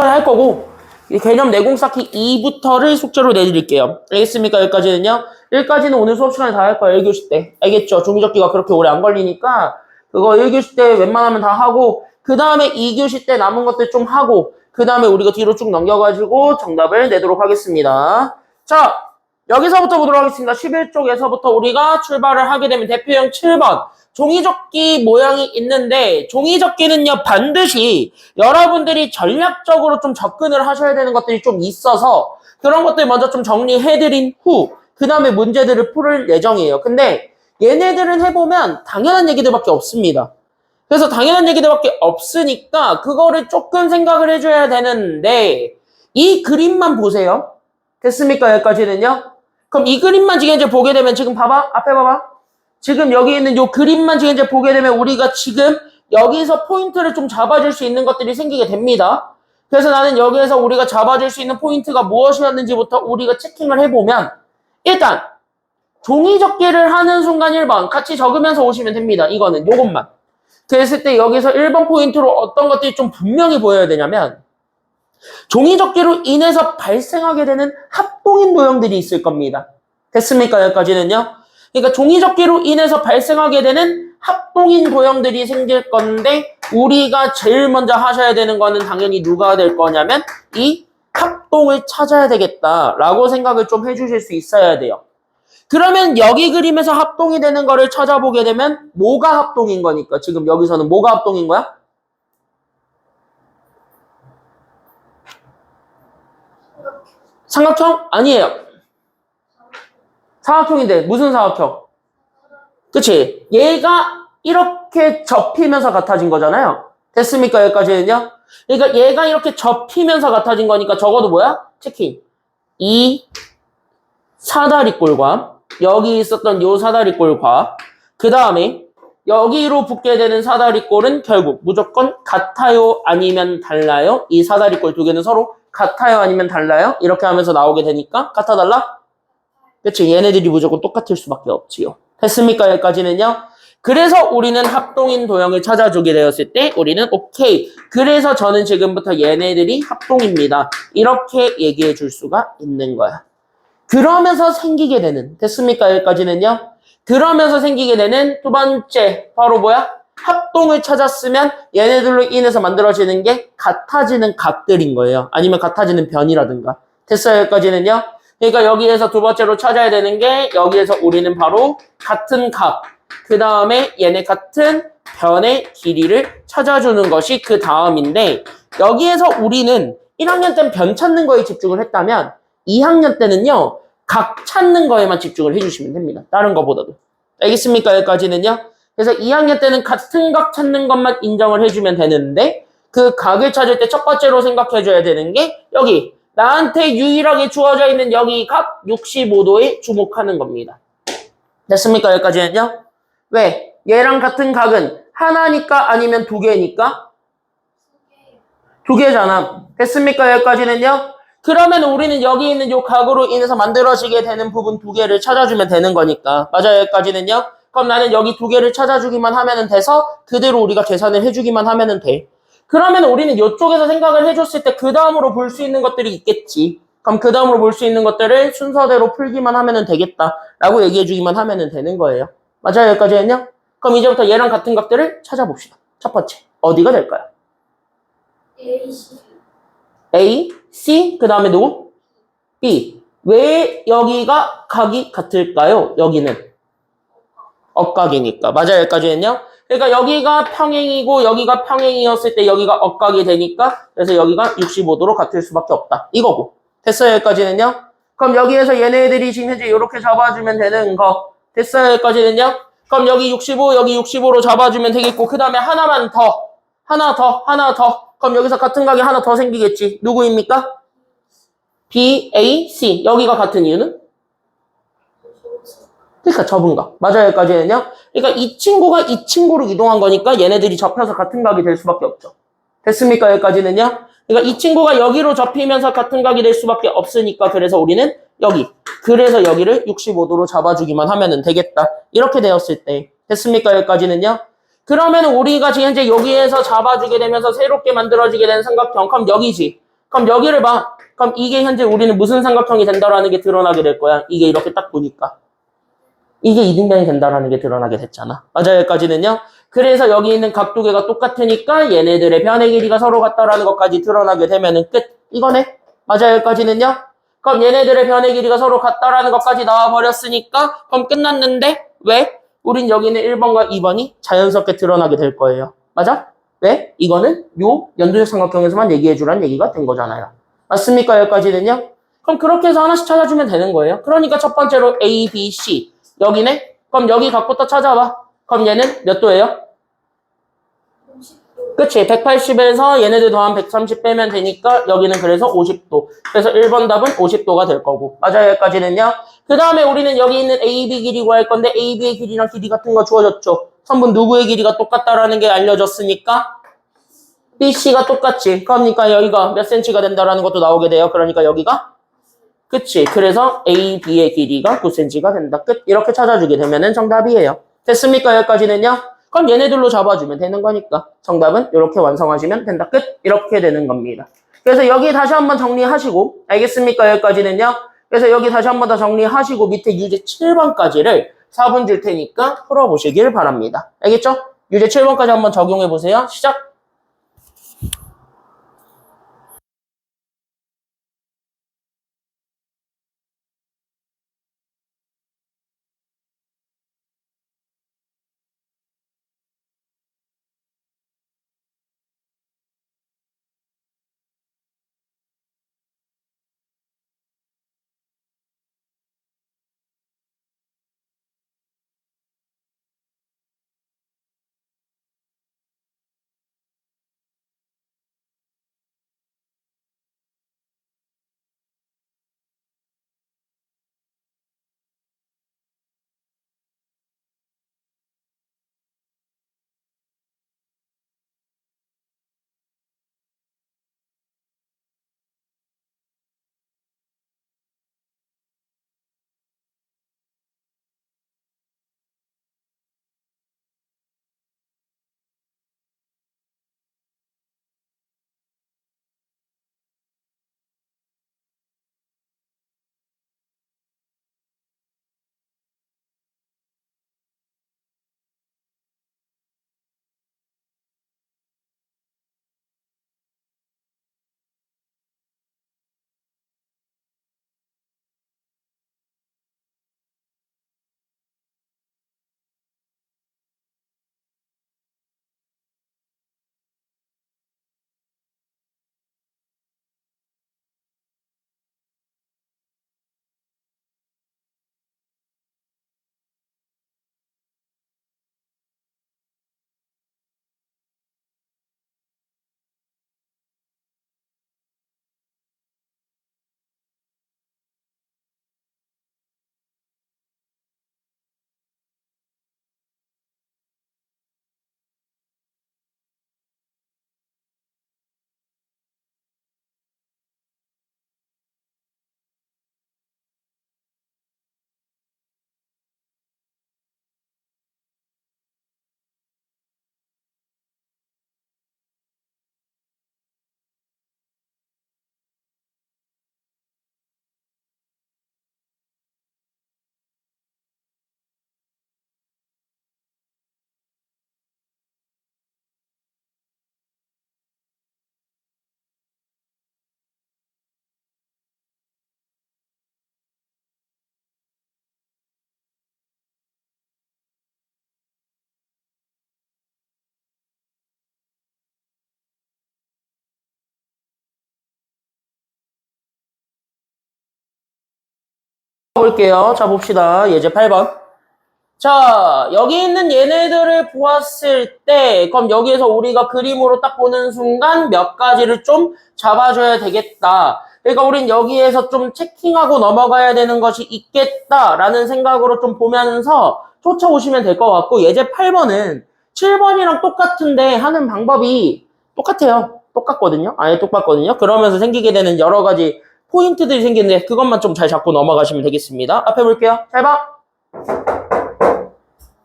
할 거고 이 개념 내공 쌓기 2부터를 숙제로 내드릴게요. 알겠습니까? 여기까지는요. 여기까지는 오늘 수업 시간에 다 할 거예요. 1교시 때. 알겠죠? 종이접기가 그렇게 오래 안 걸리니까 그거 1교시 때 웬만하면 다 하고 그 다음에 2교시 때 남은 것들 좀 하고 그 다음에 우리가 뒤로 쭉 넘겨가지고 정답을 내도록 하겠습니다. 자, 여기서부터 보도록 하겠습니다. 11쪽에서부터 우리가 출발을 하게 되면 대표형 7번 종이접기 모양이 있는데 종이접기는요 반드시 여러분들이 전략적으로 좀 접근을 하셔야 되는 것들이 좀 있어서 그런 것들 먼저 좀 정리해드린 후 그 다음에 문제들을 풀을 예정이에요. 근데 얘네들은 해보면 당연한 얘기들밖에 없습니다. 그래서 당연한 얘기들밖에 없으니까 그거를 조금 생각을 해줘야 되는데 이 그림만 보세요. 됐습니까? 여기까지는요. 그럼 이 그림만 지금 이제 보게 되면 지금 봐봐. 앞에 봐봐. 지금 여기 있는 요 그림만 지금 이제 보게 되면 우리가 지금 여기서 포인트를 좀 잡아줄 수 있는 것들이 생기게 됩니다. 그래서 나는 여기에서 우리가 잡아줄 수 있는 포인트가 무엇이었는지부터 우리가 체킹을 해보면 일단 종이접기를 하는 순간 1번 같이 적으면서 오시면 됩니다. 이거는 요것만. 그랬을 때 여기서 1번 포인트로 어떤 것들이 좀 분명히 보여야 되냐면 종이접기로 인해서 발생하게 되는 합동인 도형들이 있을 겁니다. 됐습니까? 여기까지는요. 그러니까 종이접기로 인해서 발생하게 되는 합동인 도형들이 생길 건데 우리가 제일 먼저 하셔야 되는 거는 당연히 누가 될 거냐면 이 합동을 찾아야 되겠다라고 생각을 좀 해주실 수 있어야 돼요. 그러면 여기 그림에서 합동이 되는 거를 찾아보게 되면 뭐가 합동인 거니까 지금 여기서는 뭐가 합동인 거야? 삼각형? 아니에요. 사각형인데 무슨 사각형? 그치? 얘가 이렇게 접히면서 같아진 거잖아요. 됐습니까? 여기까지는요. 그러니까 얘가 이렇게 접히면서 같아진 거니까 적어도 뭐야? 체킹. 이 사다리꼴과 여기 있었던 요 사다리꼴과 그 다음에 여기로 붙게 되는 사다리꼴은 결국 무조건 같아요? 아니면 달라요? 이 사다리꼴 두 개는 서로 같아요? 아니면 달라요? 이렇게 하면서 나오게 되니까 같아 달라? 그치? 얘네들이 무조건 똑같을 수밖에 없지요. 됐습니까? 여기까지는요. 그래서 우리는 합동인 도형을 찾아주게 되었을 때 우리는 오케이. 그래서 저는 지금부터 얘네들이 합동입니다. 이렇게 얘기해 줄 수가 있는 거야. 그러면서 생기게 되는, 됐습니까? 여기까지는요. 그러면서 생기게 되는 두 번째 바로 뭐야? 합동을 찾았으면 얘네들로 인해서 만들어지는 게 같아지는 각들인 거예요. 아니면 같아지는 변이라든가. 됐어요? 여기까지는요. 그러니까 여기에서 두 번째로 찾아야 되는 게 여기에서 우리는 바로 같은 각, 그 다음에 얘네 같은 변의 길이를 찾아주는 것이 그 다음인데 여기에서 우리는 1학년 때는 변 찾는 거에 집중을 했다면 2학년 때는요 각 찾는 거에만 집중을 해주시면 됩니다. 다른 거보다도. 알겠습니까? 여기까지는요. 그래서 2학년 때는 같은 각 찾는 것만 인정을 해주면 되는데 그 각을 찾을 때 첫 번째로 생각해줘야 되는 게 여기 나한테 유일하게 주어져 있는 여기 각 65도에 주목하는 겁니다. 됐습니까? 여기까지는요. 왜? 얘랑 같은 각은 하나니까 아니면 두 개니까? 두 개잖아. 됐습니까? 여기까지는요. 그러면 우리는 여기 있는 이 각으로 인해서 만들어지게 되는 부분 두 개를 찾아주면 되는 거니까. 맞아요? 여기까지는요. 그럼 나는 여기 두 개를 찾아주기만 하면 돼서 그대로 우리가 계산을 해주기만 하면 돼. 그러면 우리는 이쪽에서 생각을 해줬을 때 그 다음으로 볼 수 있는 것들이 있겠지. 그럼 그 다음으로 볼 수 있는 것들을 순서대로 풀기만 하면 되겠다라고 얘기해주기만 하면 되는 거예요. 맞아요? 여기까지는요. 그럼 이제부터 얘랑 같은 각들을 찾아봅시다. 첫 번째. 어디가 될까요? A, C. A, C, 그 다음에 누구? B. 왜 여기가 각이 같을까요? 여기는 억각이니까. 맞아요? 여기까지는요. 그러니까 여기가 평행이고 여기가 평행이었을 때 여기가 억각이 되니까 그래서 여기가 65도로 같을 수밖에 없다. 이거고. 됐어요? 여기까지는요. 그럼 여기에서 얘네들이 지금 현재 이렇게 잡아주면 되는 거. 됐어요? 여기까지는요. 그럼 여기 65, 여기 65로 잡아주면 되겠고 그 다음에 하나만 더. 하나 더. 그럼 여기서 같은 각이 하나 더 생기겠지. 누구입니까? B, A, C. 여기가 같은 이유는? 그러니까 접은 각. 맞아요? 여기까지는요. 그러니까 이 친구가 이 친구로 이동한 거니까 얘네들이 접혀서 같은 각이 될 수밖에 없죠. 됐습니까? 여기까지는요. 그러니까 이 친구가 여기로 접히면서 같은 각이 될 수밖에 없으니까 그래서 우리는 여기. 그래서 여기를 65도로 잡아주기만 하면 되겠다. 이렇게 되었을 때. 됐습니까? 여기까지는요. 그러면 우리가 지금 현재 여기에서 잡아주게 되면서 새롭게 만들어지게 되는 삼각형. 그럼 여기지. 그럼 여기를 봐. 그럼 이게 현재 우리는 무슨 삼각형이 된다라는 게 드러나게 될 거야. 이게 이렇게 딱 보니까. 이게 이등변이 된다라는 게 드러나게 됐잖아. 맞아요, 여기까지는요? 그래서 여기 있는 각 두 개가 똑같으니까 얘네들의 변의 길이가 서로 같다라는 것까지 드러나게 되면은 끝. 이거네. 맞아요, 여기까지는요? 그럼 얘네들의 변의 길이가 서로 같다라는 것까지 나와버렸으니까 그럼 끝났는데 왜? 우린 여기는 1번과 2번이 자연스럽게 드러나게 될 거예요. 맞아? 왜? 이거는 요 연두색 삼각형에서만 얘기해주라는 얘기가 된 거잖아요. 맞습니까? 여기까지는요? 그럼 그렇게 해서 하나씩 찾아주면 되는 거예요. 그러니까 첫 번째로 A, B, C. 여기네? 그럼 여기 각부터 찾아봐. 그럼 얘는 몇 도예요? 50도. 그치? 180에서 얘네들 더한 130 빼면 되니까 여기는 그래서 50도. 그래서 1번 답은 50도가 될 거고. 맞아요, 여기까지는요? 그 다음에 우리는 여기 있는 AB 길이 구할 건데 AB의 길이랑 길이 같은 거 주어졌죠. 선분 누구의 길이가 똑같다라는 게 알려졌으니까 BC가 똑같지. 그러니까 여기가 몇 cm가 된다라는 것도 나오게 돼요. 그러니까 여기가 그치? 그래서 AB의 길이가 9cm가 된다. 끝. 이렇게 찾아주게 되면은 정답이에요. 됐습니까? 여기까지는요? 그럼 얘네들로 잡아주면 되는 거니까 정답은 이렇게 완성하시면 된다. 끝. 이렇게 되는 겁니다. 그래서 여기 다시 한번 정리하시고 알겠습니까? 여기까지는요? 그래서 여기 다시 한번 더 정리하시고 밑에 유제 7번까지를 4분 줄 테니까 풀어보시길 바랍니다. 알겠죠? 유제 7번까지 한번 적용해보세요. 시작! 볼게요. 자, 봅시다. 예제 8번. 자, 여기 있는 얘네들을 보았을 때, 그럼 여기에서 우리가 그림으로 딱 보는 순간 몇 가지를 좀 잡아줘야 되겠다. 그러니까 우린 여기에서 좀 체킹하고 넘어가야 되는 것이 있겠다라는 생각으로 좀 보면서 쫓아오시면 될 것 같고, 예제 8번은 7번이랑 똑같은데 하는 방법이 똑같아요. 똑같거든요. 아예 똑같거든요. 그러면서 생기게 되는 여러 가지 포인트들이 생기는데 그것만 좀 잘 잡고 넘어가시면 되겠습니다. 앞에 볼게요. 잘 봐.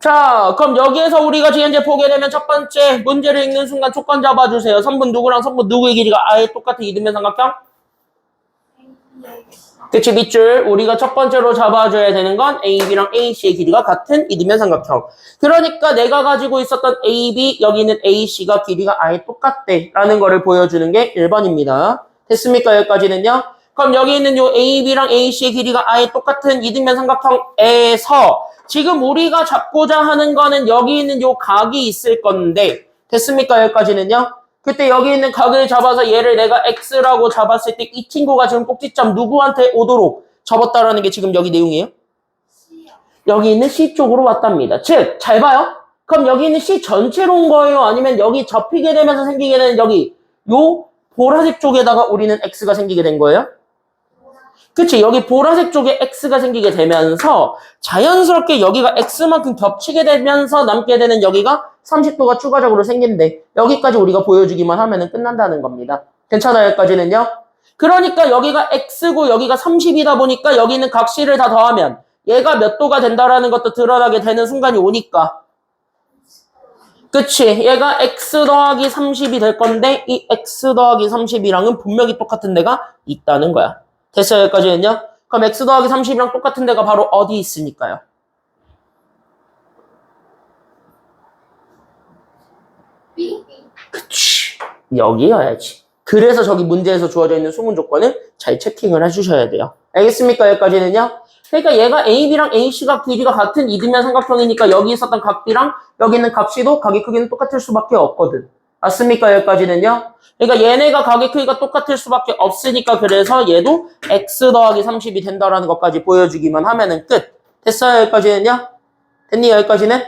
자, 그럼 여기에서 우리가 지금 현재 보게 되면 첫 번째 문제를 읽는 순간 조건 잡아주세요. 선분 누구랑 선분 누구의 길이가 아예 똑같은 이등변 삼각형? 그치, 밑줄. 우리가 첫 번째로 잡아줘야 되는 건 AB랑 AC의 길이가 같은 이등변 삼각형. 그러니까 내가 가지고 있었던 AB, 여기 있는 AC가 길이가 아예 똑같대 라는 거를 보여주는 게 1번입니다. 됐습니까? 여기까지는요? 그럼 여기 있는 요 AB랑 AC의 길이가 아예 똑같은 이등변 삼각형에서 지금 우리가 잡고자 하는 거는 여기 있는 요 각이 있을 건데, 됐습니까? 여기까지는요? 그때 여기 있는 각을 잡아서 얘를 내가 X라고 잡았을 때 이 친구가 지금 꼭지점 누구한테 오도록 접었다라는 게 지금 여기 내용이에요? 여기 있는 C 쪽으로 왔답니다. 즉, 잘 봐요. 그럼 여기 있는 C 전체로 온 거예요? 아니면 여기 접히게 되면서 생기게 되는 여기 요 보라색 쪽에다가 우리는 X가 생기게 된 거예요? 그치, 여기 보라색 쪽에 X가 생기게 되면서 자연스럽게 여기가 X만큼 겹치게 되면서 남게 되는 여기가 30도가 추가적으로 생긴대. 여기까지 우리가 보여주기만 하면 끝난다는 겁니다. 괜찮아요? 여기까지는요? 그러니까 여기가 X고 여기가 30이다 보니까 여기 있는 각 C를 다 더하면 얘가 몇 도가 된다라는 것도 드러나게 되는 순간이 오니까. 그치, 얘가 X 더하기 30이 될 건데 이 X 더하기 30이랑은 분명히 똑같은 데가 있다는 거야. 됐어요? 여기까지는요? 그럼 X 더하기 30이랑 똑같은 데가 바로 어디 있으니까요? 그치. 여기여야지. 그래서 저기 문제에서 주어져 있는 수문 조건을 잘 체킹을 해주셔야 돼요. 알겠습니까? 여기까지는요? 그러니까 얘가 AB랑 AC가 길이가 같은 이등변 삼각형이니까 여기 있었던 각 B랑 여기 있는 각 C도 각의 크기는 똑같을 수밖에 없거든. 맞습니까? 여기까지는요? 그러니까 얘네가 각의 크기가 똑같을 수밖에 없으니까 그래서 얘도 X 더하기 30이 된다라는 것까지 보여주기만 하면은 끝. 됐어요? 여기까지는요? 됐니? 여기까지는?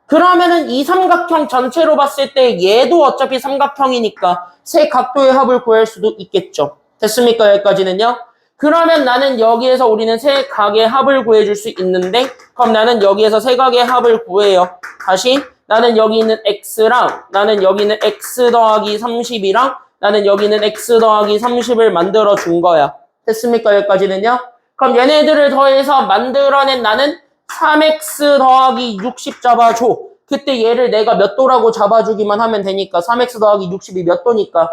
그러면은 이 삼각형 전체로 봤을 때 얘도 어차피 삼각형이니까 세 각도의 합을 구할 수도 있겠죠. 됐습니까? 여기까지는요? 그러면 나는 여기에서 우리는 세 각의 합을 구해줄 수 있는데 그럼 나는 여기에서 세 각의 합을 구해요. 다시 나는 여기 있는 X랑 나는 여기 있는 X 더하기 30이랑 나는 여기 있는 X 더하기 30을 만들어 준 거야. 됐습니까? 여기까지는요? 그럼 얘네들을 더해서 만들어낸 나는 3X 더하기 60 잡아줘. 그때 얘를 내가 몇 도라고 잡아주기만 하면 되니까 3X 더하기 60이 몇 도니까?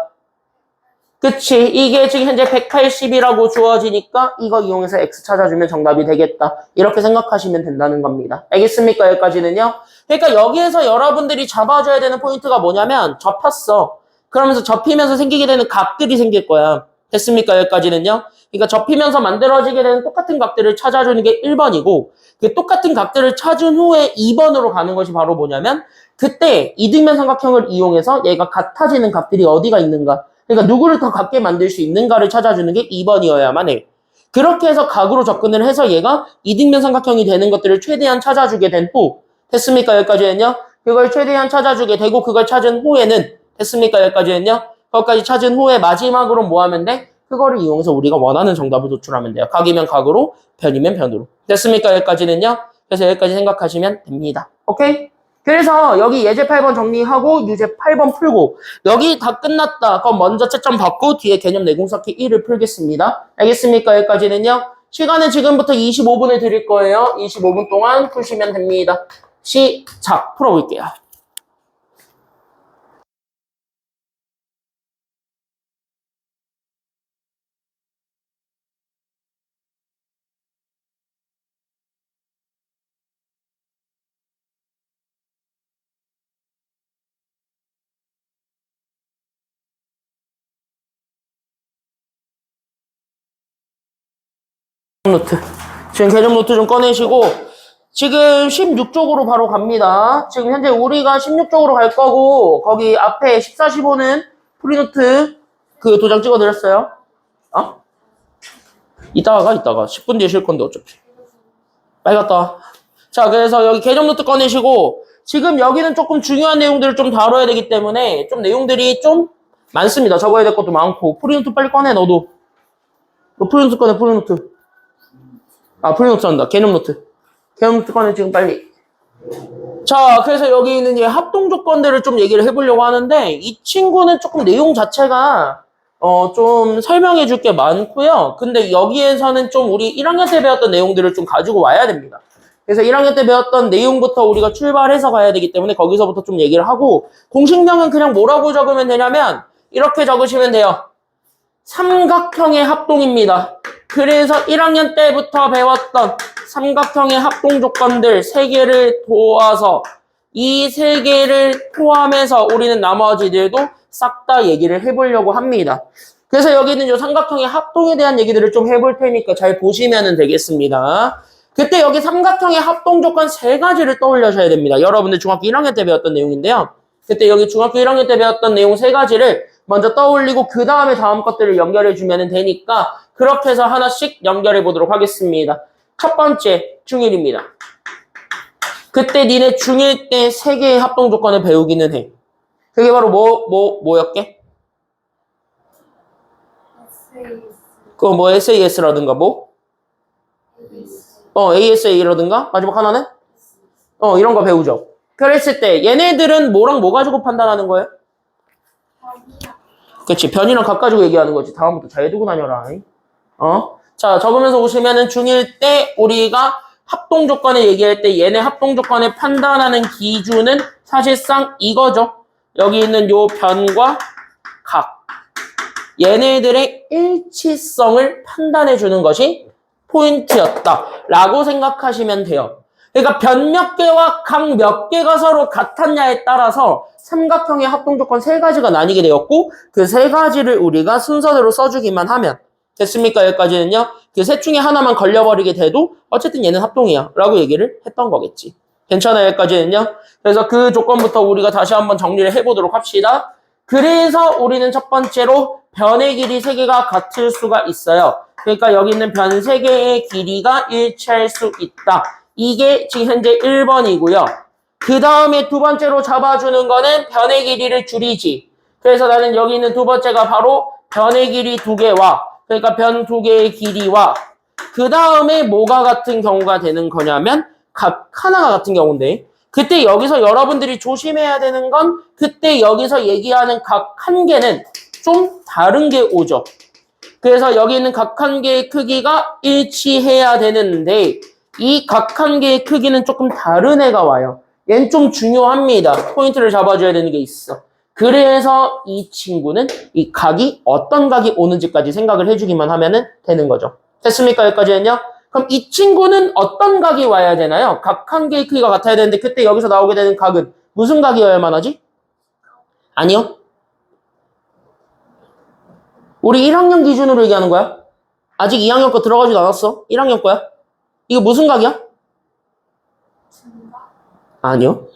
그치. 이게 지금 현재 180이라고 주어지니까 이거 이용해서 X 찾아주면 정답이 되겠다. 이렇게 생각하시면 된다는 겁니다. 알겠습니까? 여기까지는요? 그러니까 여기에서 여러분들이 잡아줘야 되는 포인트가 뭐냐면 접혔어. 그러면서 접히면서 생기게 되는 각들이 생길 거야. 됐습니까? 여기까지는요? 그러니까 접히면서 만들어지게 되는 똑같은 각들을 찾아주는 게 1번이고 그 똑같은 각들을 찾은 후에 2번으로 가는 것이 바로 뭐냐면 그때 이등변 삼각형을 이용해서 얘가 같아지는 각들이 어디가 있는가 그러니까 누구를 더 같게 만들 수 있는가를 찾아주는 게 2번이어야만 해. 그렇게 해서 각으로 접근을 해서 얘가 이등변 삼각형이 되는 것들을 최대한 찾아주게 된 후 됐습니까? 여기까지는요? 그걸 최대한 찾아주게 되고 그걸 찾은 후에는 됐습니까? 여기까지는요? 그것까지 찾은 후에 마지막으로 뭐 하면 돼? 그거를 이용해서 우리가 원하는 정답을 도출하면 돼요. 각이면 각으로, 변이면 변으로. 됐습니까? 여기까지는요? 그래서 여기까지 생각하시면 됩니다. 오케이? 그래서 여기 예제 8번 정리하고 유제 8번 풀고 여기 다 끝났다. 그럼 먼저 채점 받고 뒤에 개념 내공 쌓기 1을 풀겠습니다. 알겠습니까? 여기까지는요. 시간은 지금부터 25분을 드릴 거예요. 25분 동안 푸시면 됩니다. 시작! 풀어볼게요. 노트. 지금 개념 노트 좀 꺼내시고 지금 16쪽으로 바로 갑니다. 지금 현재 우리가 16쪽으로 갈 거고 거기 앞에 14, 15는 프리노트 그 도장 찍어드렸어요. 어? 이따가 10분 뒤에 쉴 건데 어차피. 빨리 갔다 와. 자, 그래서 여기 개념 노트 꺼내시고 지금 여기는 조금 중요한 내용들을 좀 다뤄야 되기 때문에 좀 내용들이 좀 많습니다. 적어야 될 것도 많고 프리노트 빨리 꺼내 너도. 너 프리노트 꺼내 프리노트. 아, 프리노트 한다. 개념 노트. 개념 노트 꺼내 지금 빨리. 자, 그래서 여기 있는 이 합동 조건들을 좀 얘기를 해보려고 하는데 이 친구는 조금 내용 자체가 좀 설명해 줄 게 많고요. 근데 여기에서는 좀 우리 1학년 때 배웠던 내용들을 좀 가지고 와야 됩니다. 그래서 1학년 때 배웠던 내용부터 우리가 출발해서 가야 되기 때문에 거기서부터 좀 얘기를 하고 공식명은 그냥 뭐라고 적으면 되냐면 이렇게 적으시면 돼요. 삼각형의 합동입니다. 그래서 1학년 때부터 배웠던 삼각형의 합동 조건들 3개를 도와서 이 3개를 포함해서 우리는 나머지들도 싹 다 얘기를 해보려고 합니다. 그래서 여기는 이 삼각형의 합동에 대한 얘기들을 좀 해볼 테니까 잘 보시면 되겠습니다. 그때 여기 삼각형의 합동 조건 3가지를 떠올려셔야 됩니다. 여러분들 중학교 1학년 때 배웠던 내용인데요. 그때 여기 중학교 1학년 때 배웠던 내용 3가지를 먼저 떠올리고 그 다음에 다음 것들을 연결해 주면 되니까 그렇게 해서 하나씩 연결해 보도록 하겠습니다. 첫 번째 중1입니다. 그때 니네 중1 때 3개의 합동 조건을 배우기는 해. 그게 바로 뭐였게? 그거 뭐 SAS라든가 뭐? ASA라든가? 마지막 하나는? 이런 거 배우죠. 그랬을 때 얘네들은 뭐랑 뭐 가지고 판단하는 거예요? 그치, 변이랑 각 가지고 얘기하는 거지. 다음부터 잘 두고 다녀라. 자, 적으면서 오시면은 중1 때 우리가 합동 조건을 얘기할 때 얘네 합동 조건을 판단하는 기준은 사실상 이거죠. 여기 있는 요 변과 각. 얘네들의 일치성을 판단해 주는 것이 포인트였다라고 생각하시면 돼요. 그러니까 변 몇 개와 각 몇 개가 서로 같았냐에 따라서 삼각형의 합동 조건 3가지가 나뉘게 되었고 그 3가지를 우리가 순서대로 써주기만 하면 됐습니까? 여기까지는요. 그 셋 중에 하나만 걸려버리게 돼도 어쨌든 얘는 합동이야 라고 얘기를 했던 거겠지. 괜찮아요? 여기까지는요. 그래서 그 조건부터 우리가 다시 한번 정리를 해보도록 합시다. 그래서 우리는 첫 번째로 변의 길이 3개가 같을 수가 있어요. 그러니까 여기 있는 변 3개의 길이가 일치할 수 있다. 이게 지금 현재 1번이고요. 그 다음에 두 번째로 잡아주는 거는 변의 길이를 줄이지. 그래서 나는 여기 있는 두 번째가 바로 변의 길이 2개와 그러니까 변 2개의 길이와 그 다음에 뭐가 같은 경우가 되는 거냐면 각 하나가 같은 경우인데 그때 여기서 여러분들이 조심해야 되는 건 그때 여기서 얘기하는 각 한 개는 좀 다른 게 오죠. 그래서 여기 있는 각 한 개의 크기가 일치해야 되는데 이 각 한 개의 크기는 조금 다른 애가 와요. 얘는 좀 중요합니다. 포인트를 잡아줘야 되는 게 있어. 그래서 이 친구는 이 각이 어떤 각이 오는지까지 생각을 해주기만 하면 되는 거죠. 됐습니까? 여기까지는요? 그럼 이 친구는 어떤 각이 와야 되나요? 각 한 개의 크기가 같아야 되는데 그때 여기서 나오게 되는 각은 무슨 각이어야만 하지? 아니요. 우리 1학년 기준으로 얘기하는 거야. 아직 2학년 거 들어가지도 않았어. 1학년 거야. 이거 무슨 각이야? 아니요.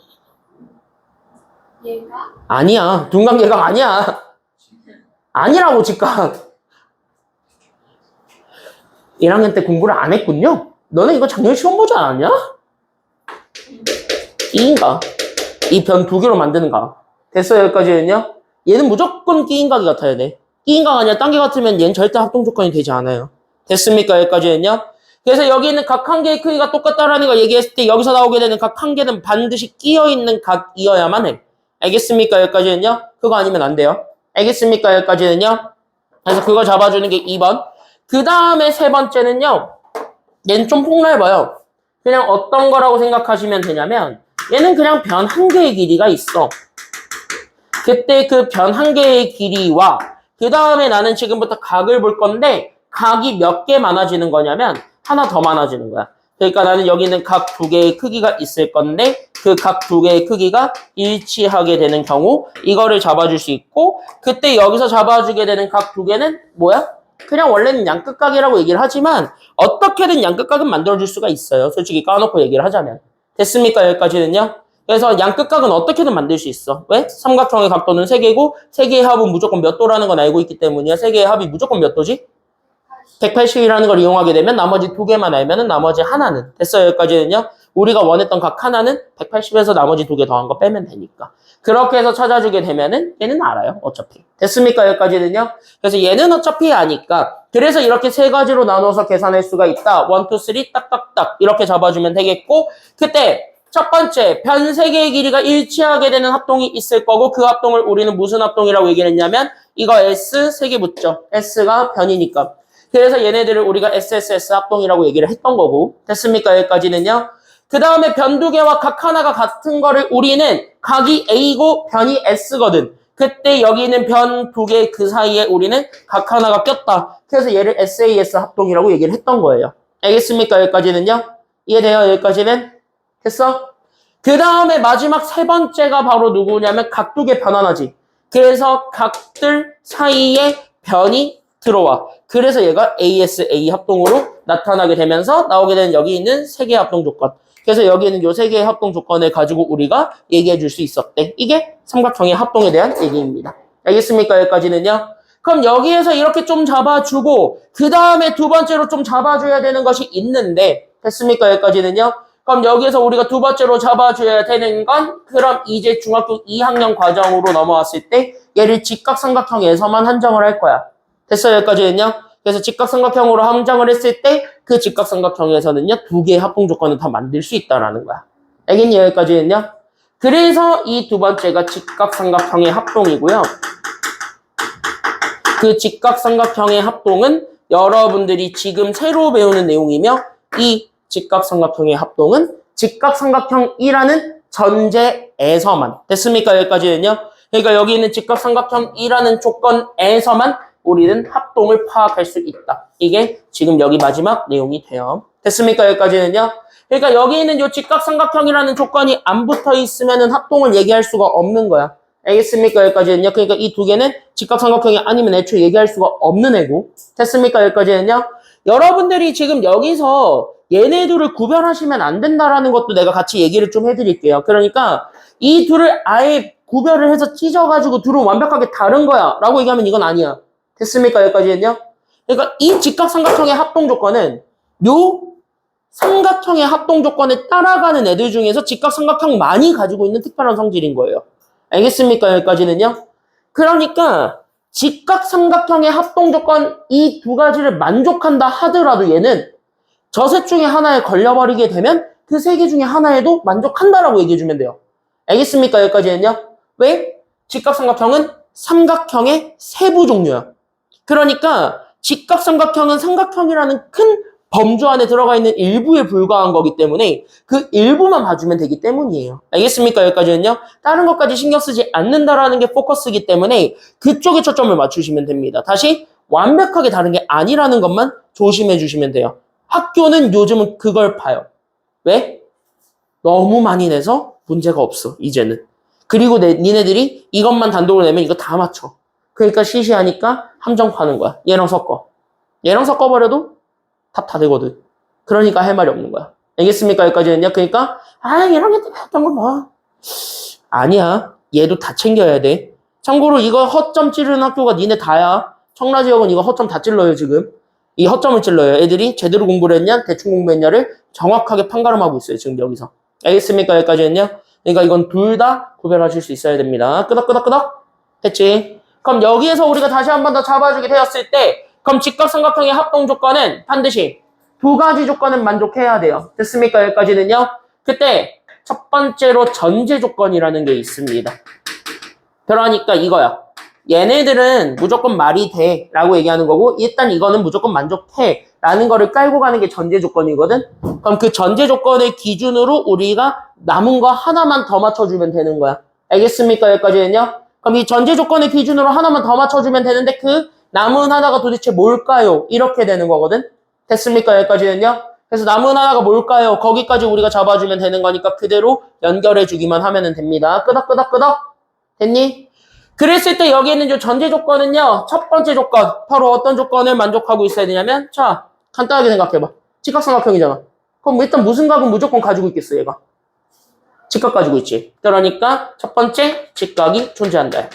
얘가? 아니야. 둔각얘각 아니야. 아니라고 직각. 1학년 때 공부를 안 했군요. 너네 이거 작년 시험 보지 않았냐? 끼인가? 이 변 2개로 만드는 각. 됐어요, 여기까지는요? 얘는 무조건 끼인각이 같아야 돼. 끼인각 아니야. 딴 게 같으면 얘는 절대 합동 조건이 되지 않아요. 됐습니까? 여기까지는요? 그래서 여기 있는 각 한 개의 크기가 똑같다라는 걸 얘기했을 때 여기서 나오게 되는 각 한 개는 반드시 끼어있는 각이어야만 해. 알겠습니까? 여기까지는요? 그거 아니면 안 돼요. 알겠습니까? 여기까지는요? 그래서 그거 잡아주는 게 2번. 그 다음에 세 번째는요. 얘는 좀 폭넓어요. 그냥 어떤 거라고 생각하시면 되냐면 얘는 그냥 변 한 개의 길이가 있어. 그때 그 변 한 개의 길이와 그 다음에 나는 지금부터 각을 볼 건데 각이 몇 개 많아지는 거냐면 하나 더 많아지는 거야. 그러니까 나는 여기 있는 각 2개의 크기가 있을 건데 그 각 2개의 크기가 일치하게 되는 경우 이거를 잡아줄 수 있고 그때 여기서 잡아주게 되는 각 2개는 뭐야? 그냥 원래는 양끝각이라고 얘기를 하지만 어떻게든 양끝각은 만들어줄 수가 있어요. 솔직히 까놓고 얘기를 하자면. 됐습니까? 여기까지는요? 그래서 양끝각은 어떻게든 만들 수 있어. 왜? 삼각형의 각도는 3개고 3개의 합은 무조건 몇 도라는 건 알고 있기 때문이야. 3개의 합이 무조건 몇 도지? 180이라는 걸 이용하게 되면 나머지 2개만 알면은 나머지 하나는 됐어요. 여기까지는요. 우리가 원했던 각 하나는 180에서 나머지 2개 더한 거 빼면 되니까. 그렇게 해서 찾아주게 되면은 얘는 알아요. 어차피. 됐습니까? 여기까지는요. 그래서 얘는 어차피 아니까 그래서 이렇게 3가지로 나눠서 계산할 수가 있다. 1, 2, 3 딱딱딱 이렇게 잡아주면 되겠고 그때 첫 번째 변 3개의 길이가 일치하게 되는 합동이 있을 거고 그 합동을 우리는 무슨 합동이라고 얘기를 했냐면 이거 S 3개 붙죠. S가 변이니까. 그래서 얘네들을 우리가 SSS 합동이라고 얘기를 했던 거고 됐습니까? 여기까지는요. 그 다음에 변 두 개와 각 하나가 같은 거를 우리는 각이 A고 변이 S거든. 그때 여기 있는 변 두 개 그 사이에 우리는 각 하나가 꼈다. 그래서 얘를 SAS 합동이라고 얘기를 했던 거예요. 알겠습니까? 여기까지는요? 이해돼요? 여기까지는? 됐어? 그 다음에 마지막 세 번째가 바로 누구냐면 각 두 개 변환하지. 그래서 각들 사이에 변이 들어와. 그래서 얘가 ASA 합동으로 나타나게 되면서 나오게 되는 여기 있는 세 개의 합동 조건. 그래서 여기 있는 요 세 개의 합동 조건을 가지고 우리가 얘기해 줄 수 있었대. 이게 삼각형의 합동에 대한 얘기입니다. 알겠습니까? 여기까지는요? 그럼 여기에서 이렇게 좀 잡아주고 그 다음에 두 번째로 좀 잡아줘야 되는 것이 있는데 됐습니까? 여기까지는요? 그럼 여기에서 우리가 두 번째로 잡아줘야 되는 건 그럼 이제 중학교 2학년 과정으로 넘어왔을 때 얘를 직각삼각형에서만 한정을 할 거야. 됐어요? 여기까지는요? 그래서 직각삼각형으로 한정을 했을 때 그 직각삼각형에서는요 두 개의 합동 조건을 다 만들 수 있다라는 거야. 알겠니? 여기까지는요? 그래서 이 두 번째가 직각삼각형의 합동이고요. 그 직각삼각형의 합동은 여러분들이 지금 새로 배우는 내용이며 이 직각삼각형의 합동은 직각삼각형이라는 전제에서만 됐습니까? 여기까지는요. 그러니까 여기 있는 직각삼각형이라는 조건에서만 우리는 합동을 파악할 수 있다. 이게 지금 여기 마지막 내용이 돼요. 됐습니까? 여기까지는요. 그러니까 여기 있는 이 직각삼각형이라는 조건이 안 붙어 있으면은 합동을 얘기할 수가 없는 거야. 알겠습니까? 여기까지는요. 그러니까 이 두 개는 직각삼각형이 아니면 애초에 얘기할 수가 없는 애고. 됐습니까? 여기까지는요. 여러분들이 지금 여기서 얘네들을 구별하시면 안 된다라는 것도 내가 같이 얘기를 좀 해드릴게요. 그러니까 이 둘을 아예 구별을 해서 찢어가지고 둘은 완벽하게 다른 거야 라고 얘기하면 이건 아니야. 됐습니까? 여기까지는요. 그러니까 이 직각삼각형의 합동 조건은 요 삼각형의 합동 조건에 따라가는 애들 중에서 직각삼각형만이 가지고 있는 특별한 성질인 거예요. 알겠습니까? 여기까지는요. 그러니까 직각삼각형의 합동 조건 이 두 가지를 만족한다 하더라도 얘는 저 셋 중에 하나에 걸려버리게 되면 그 세 개 중에 하나에도 만족한다라고 얘기해주면 돼요. 알겠습니까? 여기까지는요. 왜? 직각삼각형은 삼각형의 세부 종류야. 그러니까 직각삼각형은 삼각형이라는 큰 범주 안에 들어가 있는 일부에 불과한 거기 때문에 그 일부만 봐주면 되기 때문이에요. 알겠습니까? 여기까지는요. 다른 것까지 신경 쓰지 않는다라는 게 포커스이기 때문에 그쪽에 초점을 맞추시면 됩니다. 다시 완벽하게 다른 게 아니라는 것만 조심해 주시면 돼요. 학교는 요즘은 그걸 봐요. 왜? 너무 많이 내서 문제가 없어, 이제는. 그리고 니네들이 이것만 단독으로 내면 이거 다 맞춰. 그러니까 시시하니까 함정 파는 거야. 얘랑 섞어. 얘랑 섞어버려도 답 다 되거든. 그러니까 할 말이 없는 거야. 알겠습니까? 여기까지는요. 그러니까 얘랑 했던 거 봐. 아니야. 얘도 다 챙겨야 돼. 참고로 이거 허점 찌르는 학교가 니네 다야. 청라지역은 이거 허점 다 찔러요, 지금. 이 허점을 찔러요. 애들이 제대로 공부를 했냐, 대충 공부했냐를 정확하게 판가름하고 있어요, 지금 여기서. 알겠습니까? 여기까지는요. 그러니까 이건 둘 다 구별하실 수 있어야 됩니다. 끄덕끄덕끄덕. 됐지? 그럼 여기에서 우리가 다시 한 번 더 잡아주게 되었을 때 그럼 직각삼각형의 합동 조건은 반드시 두 가지 조건은 만족해야 돼요. 됐습니까? 여기까지는요. 그때 첫 번째로 전제 조건이라는 게 있습니다. 그러니까 이거야. 얘네들은 무조건 말이 돼 라고 얘기하는 거고 일단 이거는 무조건 만족해 라는 거를 깔고 가는 게 전제 조건이거든. 그럼 그 전제 조건을 기준으로 우리가 남은 거 하나만 더 맞춰주면 되는 거야. 알겠습니까? 여기까지는요. 그럼 이 전제 조건을 기준으로 하나만 더 맞춰주면 되는데 그 남은 하나가 도대체 뭘까요? 이렇게 되는 거거든. 됐습니까? 여기까지는요. 그래서 남은 하나가 뭘까요? 거기까지 우리가 잡아주면 되는 거니까 그대로 연결해주기만 하면 됩니다. 끄덕끄덕끄덕. 됐니? 그랬을 때 여기 있는 이 전제 조건은요. 첫 번째 조건. 바로 어떤 조건을 만족하고 있어야 되냐면 자, 간단하게 생각해봐. 직각삼각형이잖아. 그럼 일단 무슨 각은 무조건 가지고 있겠어, 얘가. 직각 가지고 있지. 그러니까 첫 번째 직각이 존재한다.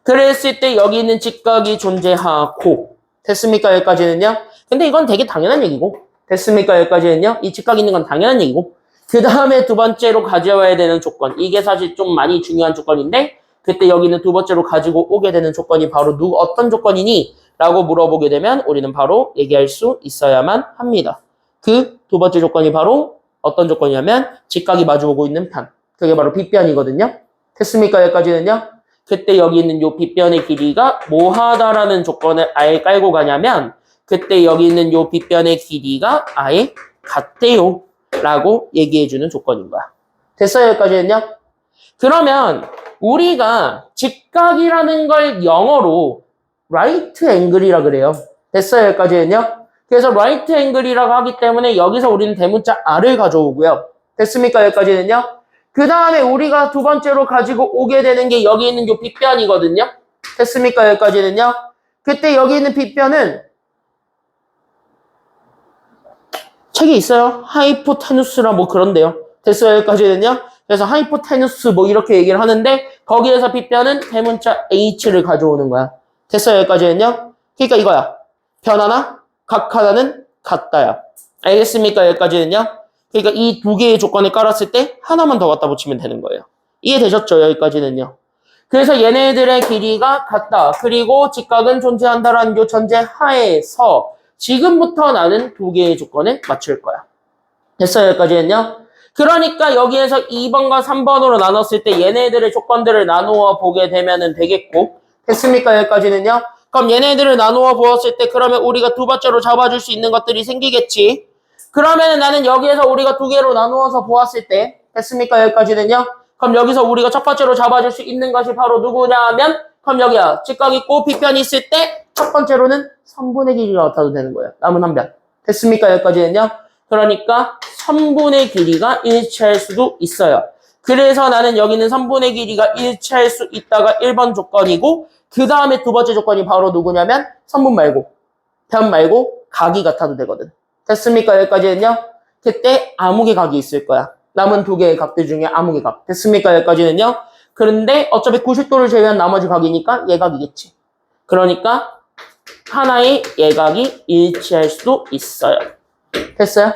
그랬을 때 여기 있는 직각이 존재하고 됐습니까? 여기까지는요. 근데 이건 되게 당연한 얘기고 됐습니까? 여기까지는요. 이 직각이 있는 건 당연한 얘기고 그 다음에 두 번째로 가져와야 되는 조건. 이게 사실 좀 많이 중요한 조건인데 그때 여기는 두 번째로 가지고 오게 되는 조건이 바로 어떤 조건이니? 라고 물어보게 되면 우리는 바로 얘기할 수 있어야만 합니다. 그 두 번째 조건이 바로 어떤 조건이냐면 직각이 마주보고 있는 편. 그게 바로 빗변이거든요. 됐습니까? 여기까지는요. 그때 여기 있는 요 빗변의 길이가 뭐하다라는 조건을 아예 깔고 가냐면 그때 여기 있는 요 빗변의 길이가 아예 같대요. 라고 얘기해주는 조건인 거야. 됐어요? 여기까지는요? 그러면 우리가 직각이라는 걸 영어로 right angle이라 그래요. 됐어요? 여기까지는요? 그래서 right angle이라고 하기 때문에 여기서 우리는 대문자 R을 가져오고요. 됐습니까? 여기까지는요? 그 다음에 우리가 두 번째로 가지고 오게 되는 게 여기 있는 요 빗변이거든요. 됐습니까? 여기까지는요? 그때 여기 있는 빗변은 책에 있어요. 하이포테누스라 뭐 그런데요. 됐어요? 여기까지는요? 그래서 하이포테누스 뭐 이렇게 얘기를 하는데 거기에서 빗변은 대문자 H를 가져오는 거야. 됐어요? 여기까지는요? 그러니까 이거야. 변 하나, 각 하나는 같다야. 알겠습니까? 여기까지는요? 그러니까 이 두 개의 조건을 깔았을 때 하나만 더 갖다 붙이면 되는 거예요. 이해되셨죠? 여기까지는요? 그래서 얘네들의 길이가 같다. 그리고 직각은 존재한다라는 요 전제 하에서 지금부터 나는 두 개의 조건을 맞출 거야. 됐어요? 여기까지는요? 그러니까 여기에서 2번과 3번으로 나눴을 때 얘네들의 조건들을 나누어 보게 되면 되겠고 됐습니까? 여기까지는요? 그럼 얘네들을 나누어 보았을 때 그러면 우리가 두 번째로 잡아줄 수 있는 것들이 생기겠지. 그러면 나는 여기에서 우리가 두 개로 나누어서 보았을 때 됐습니까? 여기까지는요? 그럼 여기서 우리가 첫 번째로 잡아줄 수 있는 것이 바로 누구냐 하면 그럼 여기야. 직각 있고 빗변이 있을 때 첫 번째로는 3분의 길이가 같아도 되는 거예요. 남은 한 변. 됐습니까? 여기까지는요? 그러니까 3분의 길이가 일치할 수도 있어요. 그래서 나는 여기는 3분의 길이가 일치할 수 있다가 1번 조건이고 그 다음에 두 번째 조건이 바로 누구냐면 3분 말고 변 말고 각이 같아도 되거든. 됐습니까? 여기까지는요? 그때 아무개 각이 있을 거야. 남은 두 개의 각들 중에 아무개 각. 됐습니까? 여기까지는요? 그런데 어차피 90도를 제외한 나머지 각이니까 얘각이겠지. 그러니까 하나의 예각이 일치할 수도 있어요. 됐어요?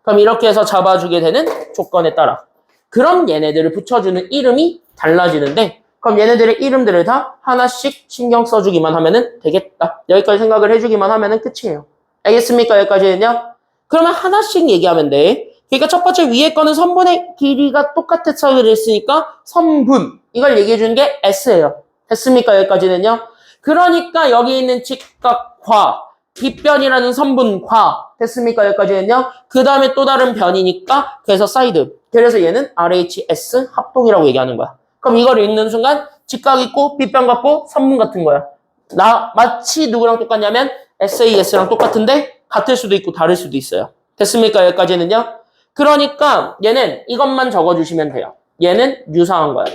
그럼 이렇게 해서 잡아주게 되는 조건에 따라 그럼 얘네들을 붙여주는 이름이 달라지는데 그럼 얘네들의 이름들을 다 하나씩 신경 써주기만 하면 되겠다. 여기까지 생각을 해주기만 하면 끝이에요. 알겠습니까? 여기까지는요? 그러면 하나씩 얘기하면 돼. 그러니까 첫 번째 위에 거는 선분의 길이가 똑같았어 그랬으니까 선분 이걸 얘기해 주는 게 S예요. 됐습니까? 여기까지는요? 그러니까 여기 있는 직각과 빗변이라는 선분과 됐습니까? 여기까지는요? 그 다음에 또 다른 변이니까 그래서 사이드. 그래서 얘는 RHS 합동이라고 얘기하는 거야. 그럼 이걸 읽는 순간 직각 있고 빗변 같고 선분 같은 거야. 마치 누구랑 똑같냐면 SAS랑 똑같은데 같을 수도 있고 다를 수도 있어요. 됐습니까? 여기까지는요? 그러니까 얘는 이것만 적어주시면 돼요. 얘는 유사한 거야.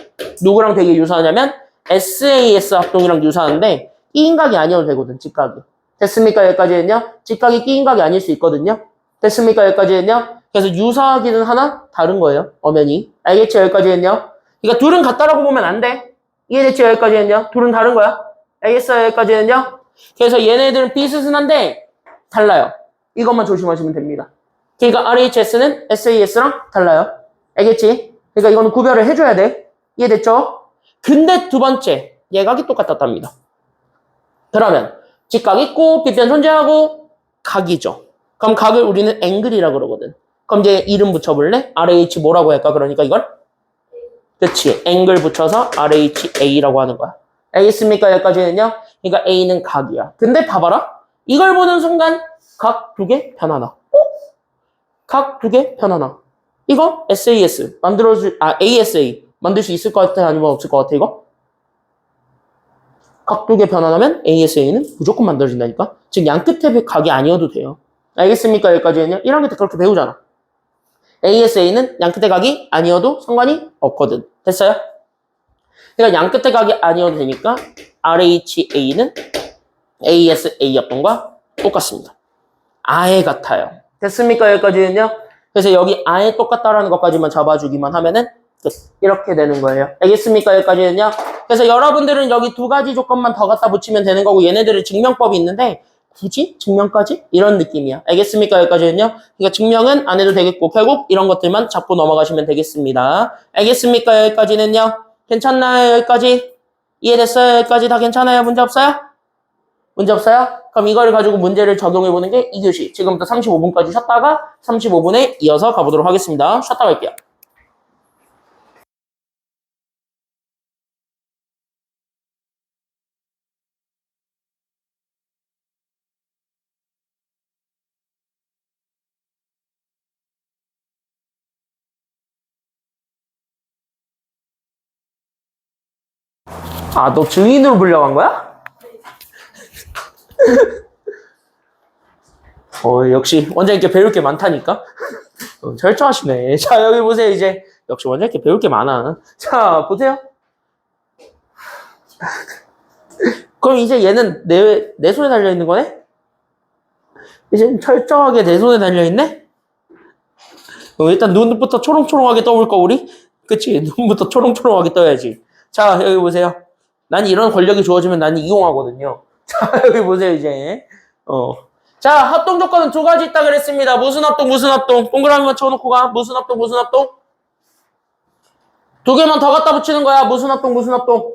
누구랑 되게 유사하냐면 SAS 합동이랑 유사한데 끼인각이 아니어도 되거든. 직각이. 됐습니까? 여기까지는요? 직각이 끼인각이 아닐 수 있거든요. 됐습니까? 여기까지는요? 그래서 유사하기는 하나 다른 거예요. 엄연히. 알겠죠? 여기까지는요? 그러니까 둘은 같다라고 보면 안 돼. 이해됐죠? 여기까지는요? 둘은 다른 거야. 알겠어요? 여기까지는요? 그래서 얘네들은 비슷은 한데 달라요. 이것만 조심하시면 됩니다. 그러니까 RHS는 SAS랑 달라요. 알겠지? 그러니까 이거는 구별을 해줘야 돼. 이해됐죠? 근데 두 번째, 예각이 똑같았답니다. 그러면 직각 있고 빗변 존재하고 각이죠. 그럼 각을 우리는 앵글이라 그러거든. 그럼 이제 이름 붙여볼래? RH 뭐라고 할까? 그러니까 이걸? 그치. 앵글 붙여서 RHA라고 하는 거야. 알겠습니까? 여기까지는요? 그러니까 A는 각이야. 근데 봐봐라. 이걸 보는 순간 각 두 개 변하나. 각 두 개 변하나. 이거 SAS ASA 만들 수 있을 것 같아? 아니면 없을 것 같아 이거? 각 두 개 변환하면 ASA는 무조건 만들어진다니까? 즉 양 끝에 각이 아니어도 돼요. 알겠습니까? 여기까지는요? 1학년 때 그렇게 배우잖아. ASA는 양 끝에 각이 아니어도 상관이 없거든. 됐어요? 그러니까 양 끝에 각이 아니어도 되니까 RHA는 ASA 합동과 똑같습니다. 아예 같아요. 됐습니까? 여기까지는요? 그래서 여기 아예 똑같다라는 것까지만 잡아주기만 하면은 끝. 이렇게 되는 거예요. 알겠습니까? 여기까지는요? 그래서 여러분들은 여기 두 가지 조건만 더 갖다 붙이면 되는 거고 얘네들의 증명법이 있는데 굳이 증명까지? 이런 느낌이야. 알겠습니까? 여기까지는요? 그러니까 증명은 안 해도 되겠고 결국 이런 것들만 잡고 넘어가시면 되겠습니다. 알겠습니까? 여기까지는요? 괜찮나요? 여기까지? 이해됐어요? 여기까지 다 괜찮아요? 문제 없어요? 문제 없어요? 그럼 이걸 가지고 문제를 적용해보는 게 2교시. 지금부터 35분까지 쉬었다가 35분에 이어서 가보도록 하겠습니다. 쉬었다 갈게요. 아, 너 증인으로 불려간 거야? 역시 원장님께 배울 게 많다니까? 철저하시네. 자, 여기 보세요, 이제. 역시 원장님께 배울 게 많아. 자, 보세요. 그럼 이제 얘는 내 손에 달려있는 거네? 이제 철저하게 내 손에 달려있네? 일단 눈부터 초롱초롱하게 떠볼까, 우리? 그치? 눈부터 초롱초롱하게 떠야지. 자, 여기 보세요. 난 이런 권력이 주어지면 난 이용하거든요. 자, 여기 보세요, 이제. 자, 합동 조건은 두 가지 있다 그랬습니다. 무슨 합동, 무슨 합동? 동그라미만 쳐놓고 가. 무슨 합동, 무슨 합동? 두 개만 더 갖다 붙이는 거야. 무슨 합동, 무슨 합동?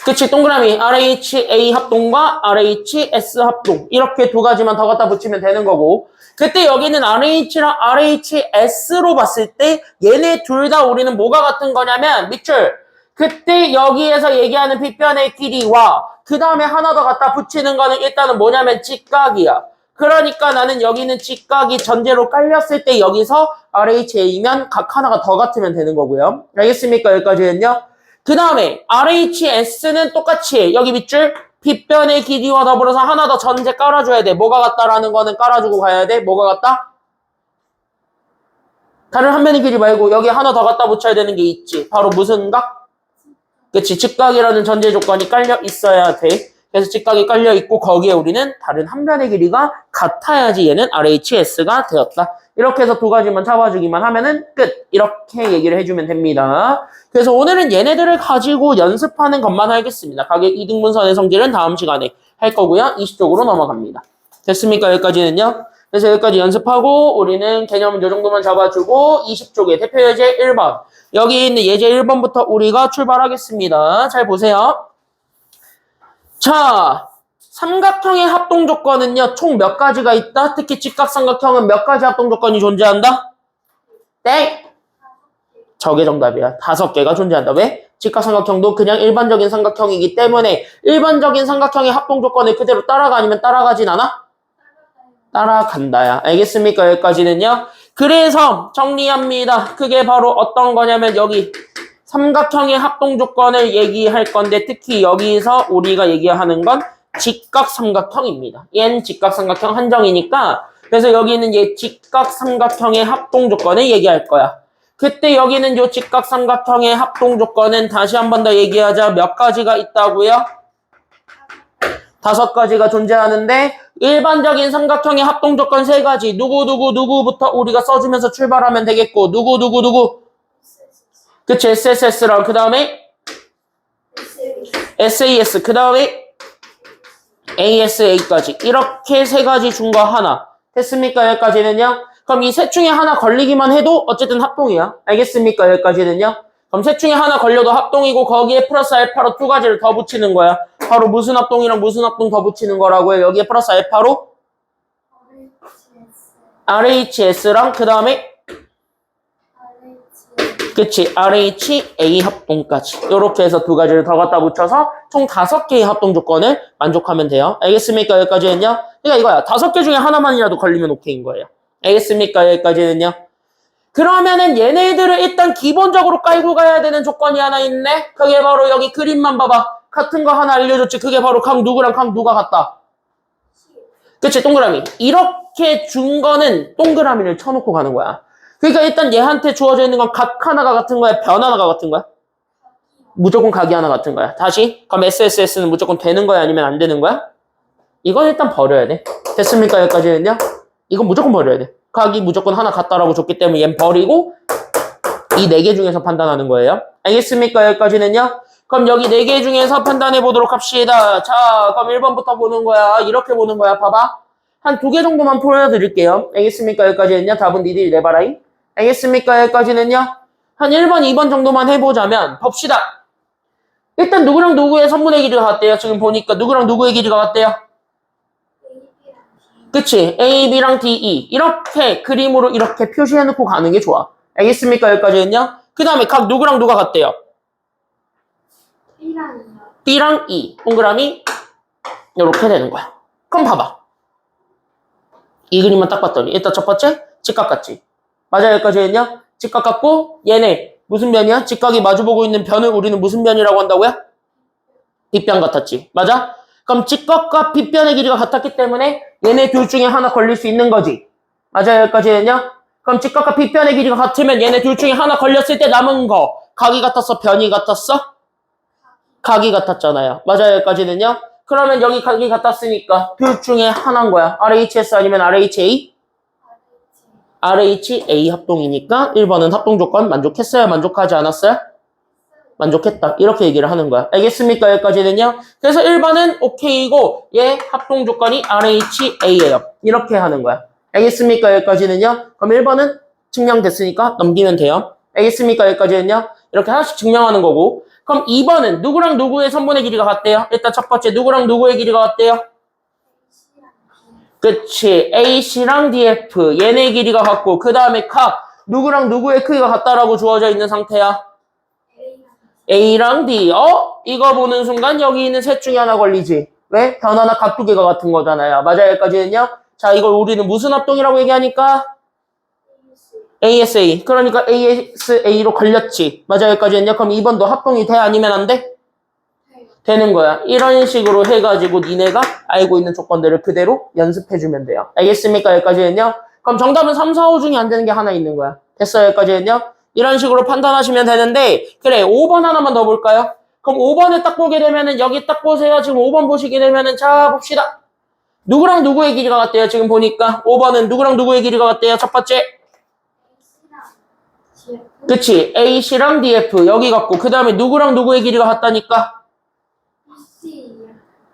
그치, 동그라미. RHA 합동과 RHS 합동. 이렇게 두 가지만 더 갖다 붙이면 되는 거고. 그때 여기는 RH랑 RHS로 봤을 때 얘네 둘 다 우리는 뭐가 같은 거냐면 밑줄. 그때 여기에서 얘기하는 빗변의 길이와 그 다음에 하나 더 갖다 붙이는 거는 일단은 뭐냐면 직각이야. 그러니까 나는 여기는 직각이 전제로 깔렸을 때 여기서 RHA면 각 하나가 더 같으면 되는 거고요. 알겠습니까? 여기까지는요. 그 다음에 RHS는 똑같이 여기 밑줄 빗변의 길이와 더불어서 하나 더 전제 깔아줘야 돼. 뭐가 같다라는 거는 깔아주고 가야 돼. 뭐가 같다? 다른 한 변의 길이 말고 여기 하나 더 갖다 붙여야 되는 게 있지. 바로 무슨 각? 그치, 직각이라는 전제 조건이 깔려 있어야 돼. 그래서 직각이 깔려 있고 거기에 우리는 다른 한 변의 길이가 같아야지 얘는 RHS가 되었다. 이렇게 해서 두 가지만 잡아주기만 하면은 끝. 이렇게 얘기를 해주면 됩니다. 그래서 오늘은 얘네들을 가지고 연습하는 것만 하겠습니다. 가격 이등분선의 성질은 다음 시간에 할 거고요. 20쪽으로 넘어갑니다. 됐습니까? 여기까지는요. 그래서 여기까지 연습하고 우리는 개념은 이 정도만 잡아주고 20쪽에 대표 예제 1번. 여기 있는 예제 1번부터 우리가 출발하겠습니다. 잘 보세요. 자, 삼각형의 합동 조건은요, 총 몇 가지가 있다? 특히 직각삼각형은 몇 가지 합동 조건이 존재한다? 땡! 저게 정답이야. 5개가 존재한다. 왜? 직각삼각형도 그냥 일반적인 삼각형이기 때문에 일반적인 삼각형의 합동 조건을 그대로 따라가 아니면 따라가진 않아? 따라간다야. 알겠습니까? 여기까지는요. 그래서 정리합니다. 그게 바로 어떤 거냐면 여기 삼각형의 합동 조건을 얘기할 건데 특히 여기서 우리가 얘기하는 건 직각삼각형입니다. 얘는 직각삼각형 한정이니까 그래서 여기는 얘 직각삼각형의 합동 조건을 얘기할 거야. 그때 여기는 요 직각삼각형의 합동 조건은 다시 한 번 더 얘기하자. 몇 가지가 있다고요? 5가지가 존재하는데 일반적인 삼각형의 합동 조건 3가지 누구부터 우리가 써주면서 출발하면 되겠고 누구 그치 SSS랑 그 다음에 SAS 그 다음에 ASA까지 이렇게 3가지 준 거 하나 됐습니까? 여기까지는요. 그럼 이 셋 중에 하나 걸리기만 해도 어쨌든 합동이야. 알겠습니까? 여기까지는요. 그럼 셋 중에 하나 걸려도 합동이고 거기에 플러스 알파로 2가지를 더 붙이는 거야. 바로 무슨 합동이랑 무슨 합동 더 붙이는 거라고요. 여기에 플러스 알파로 RHS랑 그 다음에 그치 RHA 합동까지 이렇게 해서 2가지를 더 갖다 붙여서 총 5개의 합동 조건을 만족하면 돼요. 알겠습니까? 여기까지는요. 그러니까 이거야. 5개 중에 하나만이라도 걸리면 오케이인 거예요. 알겠습니까? 여기까지는요. 그러면은 얘네들을 일단 기본적으로 깔고 가야 되는 조건이 하나 있네. 그게 바로 여기 그림만 봐봐. 같은 거 하나 알려줬지. 그게 바로 각 누구랑 각 누가 같다. 그치 동그라미. 이렇게 준 거는 동그라미를 쳐놓고 가는 거야. 그러니까 일단 얘한테 주어져 있는 건 각 하나가 같은 거야? 변 하나가 같은 거야? 무조건 각이 하나 같은 거야. 다시 그럼 SSS는 무조건 되는 거야? 아니면 안 되는 거야? 이건 일단 버려야 돼. 됐습니까? 여기까지는요? 이건 무조건 버려야 돼. 각이 무조건 하나 같다라고 줬기 때문에 얘는 버리고 이 4개 중에서 판단하는 거예요. 알겠습니까? 여기까지는요? 그럼 여기 4개 중에서 판단해 보도록 합시다. 자, 그럼 1번부터 보는 거야. 이렇게 보는 거야. 봐봐. 한 2개 정도만 풀어드릴게요. 알겠습니까? 여기까지는요? 답은 니들이 내봐라잉. 알겠습니까? 여기까지는요? 한 1번, 2번 정도만 해보자면 봅시다. 일단 누구랑 누구의 선분의 길이가 같대요? 지금 보니까 누구랑 누구의 길이가 같대요? 그치? A, B랑 D, E 이렇게 그림으로 이렇게 표시해놓고 가는 게 좋아. 알겠습니까? 여기까지는요? 그 다음에 각 누구랑 누가 같대요? B랑 E 동그라미 이렇게 되는 거야. 그럼 봐봐. 이 그림만 딱 봤더니 일단 첫 번째 직각 같지? 맞아 여기까지는요? 직각 같고 얘네 무슨 변이야? 직각이 마주보고 있는 변을 우리는 무슨 변이라고 한다고요? 빗변 같았지. 맞아? 그럼 직각과 빗변의 길이가 같았기 때문에 얘네 둘 중에 하나 걸릴 수 있는 거지. 맞아요? 여기까지는요? 그럼 직각과 빗변의 길이가 같으면 얘네 둘 중에 하나 걸렸을 때 남은 거 각이 같았어? 변이 같았어? 각이 같았잖아요. 맞아요? 여기까지는요? 그러면 여기 각이 같았으니까 둘 중에 하나인 거야. RHS 아니면 RHA? RHA 합동이니까 1번은 합동 조건 만족했어요? 만족하지 않았어요? 만족했다. 이렇게 얘기를 하는 거야. 알겠습니까? 여기까지는요? 그래서 1번은 OK이고 얘 합동 조건이 RHA예요. 이렇게 하는 거야. 알겠습니까? 여기까지는요? 그럼 1번은 증명됐으니까 넘기면 돼요. 알겠습니까? 여기까지는요? 이렇게 하나씩 증명하는 거고. 그럼 2번은 누구랑 누구의 선분의 길이가 같대요? 일단 첫 번째 누구랑 누구의 길이가 같대요? 그치. AC랑 DF 얘네 길이가 같고 그 다음에 각 누구랑 누구의 크기가 같다라고 주어져 있는 상태야. A랑 D. 이거 보는 순간 여기 있는 셋 중에 하나 걸리지. 왜? 변화나 각 두 개가 같은 거잖아요. 맞아요. 여기까지는요. 자, 이걸 우리는 무슨 합동이라고 얘기하니까? ASA. 그러니까 ASA로 걸렸지. 맞아요. 여기까지는요. 그럼 2번도 합동이 돼? 아니면 안 돼? 되는 거야. 이런 식으로 해가지고 니네가 알고 있는 조건들을 그대로 연습해주면 돼요. 알겠습니까? 여기까지는요. 그럼 정답은 3, 4, 5 중에 안 되는 게 하나 있는 거야. 됐어요? 여기까지는요. 이런 식으로 판단하시면 되는데 그래 5번 하나만 더 볼까요? 그럼 5번에 딱 보게 되면은 여기 딱 보세요. 지금 5번 보시게 되면은 자 봅시다. 누구랑 누구의 길이가 같대요? 지금 보니까 5번은 누구랑 누구의 길이가 같대요? 첫 번째 그치 AC랑 DF 여기 같고 그 다음에 누구랑 누구의 길이가 같다니까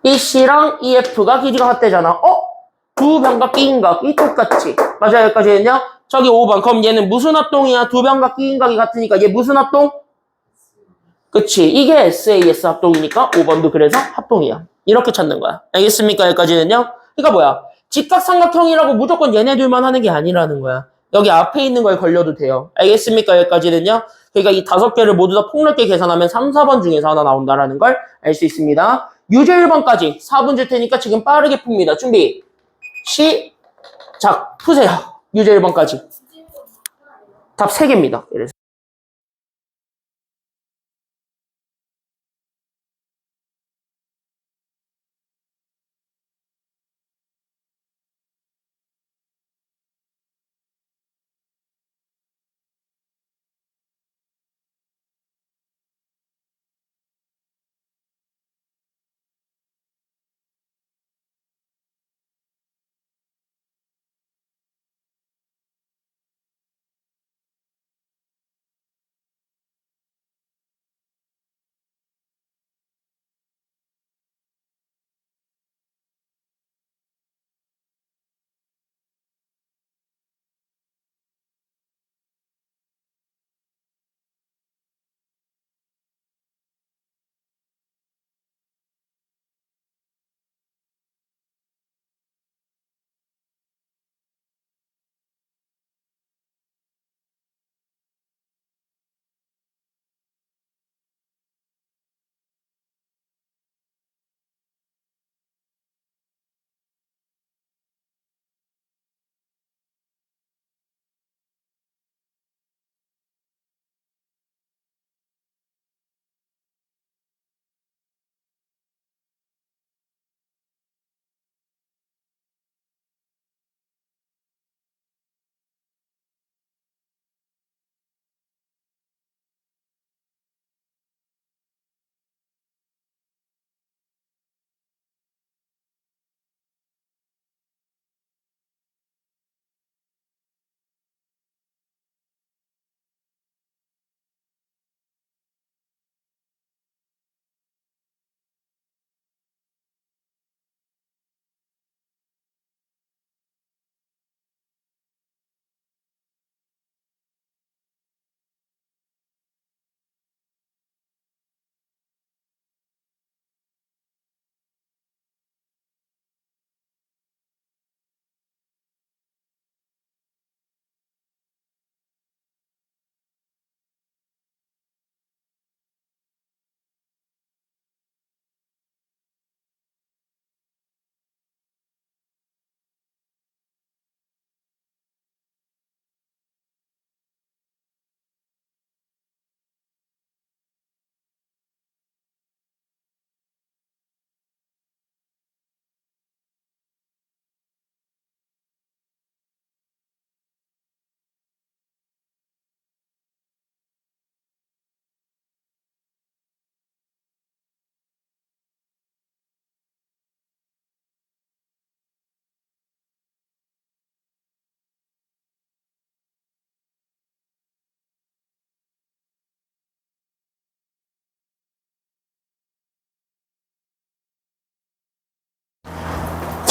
BC랑 EF가 길이가 같대잖아. 두 변과 끼인각이 똑같지. 맞아요. 여기까지는요. 저기 5번. 그럼 얘는 무슨 합동이야? 두 변과 끼인각이 같으니까 얘 무슨 합동? 그치. 이게 SAS 합동이니까 5번도 그래서 합동이야. 이렇게 찾는 거야. 알겠습니까? 여기까지는요. 그러니까 뭐야? 직각삼각형이라고 무조건 얘네들만 하는 게 아니라는 거야. 여기 앞에 있는 거에 걸려도 돼요. 알겠습니까? 여기까지는요. 그러니까 이 5개를 모두 다 폭넓게 계산하면 3, 4번 중에서 하나 나온다라는 걸 알 수 있습니다. 유제 1번까지 4분 줄 테니까 지금 빠르게 풉니다. 준비. 시작. 푸세요. 유제 1번까지. 답 3개입니다. 그래서.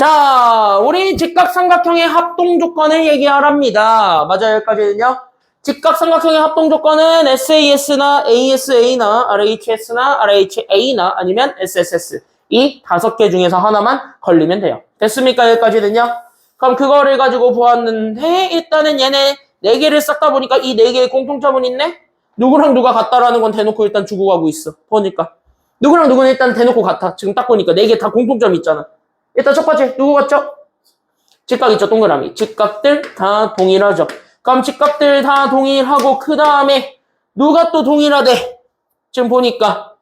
자, 우리 직각삼각형의 합동조건을 얘기하랍니다. 맞아요, 여기까지는요. 직각삼각형의 합동조건은 SAS나 ASA나 RHS나 RHA나 아니면 SSS 이 5개 중에서 하나만 걸리면 돼요. 됐습니까, 여기까지는요? 그럼 그거를 가지고 보았는데 일단은 얘네 4개를 싹다 보니까 이 4개의 공통점은 있네? 누구랑 누가 같다라는 건 대놓고 일단 주고 가고 있어. 보니까. 누구랑 누구는 일단 대놓고 같아. 지금 딱 보니까 4개 다 공통점이 있잖아. 일단 첫 번째 누구 같죠? 직각 있죠, 동그라미. 직각들 다 동일하죠. 그럼 직각들 다 동일하고 그 다음에 누가 또 동일하대? 지금 보니까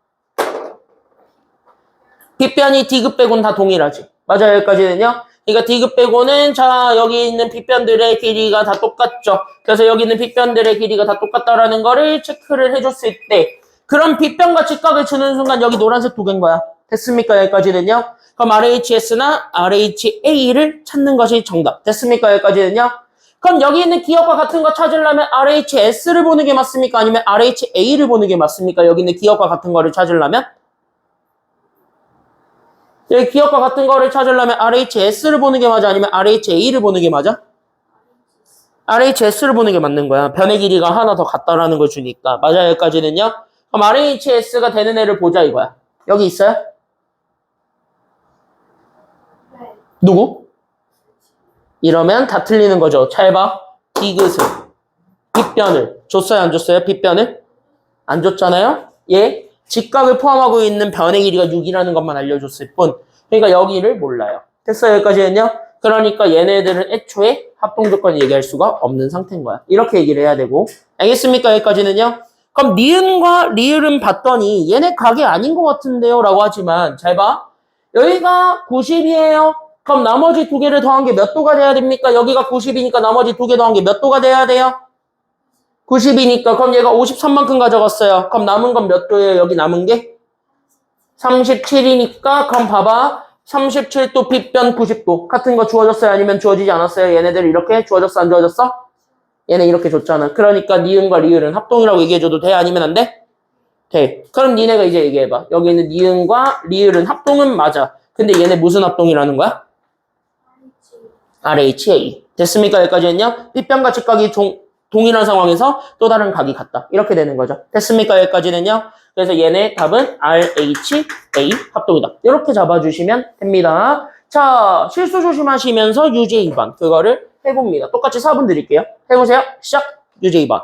빗변이 D급 빼고는 다 동일하지. 맞아요, 여기까지는요. 그러니까 D급 빼고는 자 여기 있는 빗변들의 길이가 다 똑같죠. 그래서 여기 있는 빗변들의 길이가 다 똑같다라는 거를 체크를 해줬을 때 그럼 빗변과 직각을 주는 순간 여기 노란색 2개인 거야. 됐습니까, 여기까지는요. 그럼 RHS나 RHA를 찾는 것이 정답. 됐습니까, 여기까지는요. 그럼 여기 있는 기억과 같은 거 찾으려면 RHS를 보는 게 맞습니까? 아니면 RHA를 보는 게 맞습니까? 여기 있는 기억과 같은 거를 찾으려면? 여기 기억과 같은 거를 찾으려면 RHS를 보는 게 맞아? 아니면 RHA를 보는 게 맞아? RHS를 보는 게 맞는 거야. 변의 길이가 하나 더 같다라는 걸 주니까. 맞아요, 여기까지는요? 그럼 RHS가 되는 애를 보자 이거야. 여기 있어요? 네. 누구? 이러면 다 틀리는 거죠. 잘 봐. 디귿을. 빗변을. 줬어요, 안 줬어요? 빗변을? 안 줬잖아요? 얘 직각을 포함하고 있는 변의 길이가 6이라는 것만 알려줬을 뿐. 그러니까 여기를 몰라요. 됐어요, 여기까지는요? 그러니까 얘네들은 애초에 합동조건 얘기할 수가 없는 상태인 거야. 이렇게 얘기를 해야 되고. 알겠습니까, 여기까지는요? 그럼 니은과 리을은 봤더니 얘네 각이 아닌 것 같은데요? 라고 하지만 잘 봐. 여기가 90이에요. 그럼 나머지 2개를 더한 게 몇 도가 돼야 됩니까? 여기가 90이니까 나머지 2개 더한 게 몇 도가 돼야 돼요? 90이니까 그럼 얘가 53만큼 가져갔어요. 그럼 남은 건 몇 도예요? 여기 남은 게? 37이니까 그럼 봐봐. 37도 빗변 90도 같은 거 주어졌어요? 아니면 주어지지 않았어요? 얘네들 이렇게 주어졌어? 안 주어졌어? 얘네 이렇게 줬잖아. 그러니까 니은과 리을은 합동이라고 얘기해줘도 돼? 아니면 안 돼? 돼. 그럼 니네가 이제 얘기해봐. 여기 있는 니은과 리을은 합동은 맞아. 근데 얘네 무슨 합동이라는 거야? RHA. 됐습니까? 여기까지는요? 빗변과 직각이 동일한 상황에서 또 다른 각이 같다. 이렇게 되는 거죠. 됐습니까? 여기까지는요? 그래서 얘네 답은 RHA 합동이다. 이렇게 잡아주시면 됩니다. 자, 실수 조심하시면서 유제 2번 그거를 해봅니다. 똑같이 4분 드릴게요. 해보세요. 시작! 유제 2번.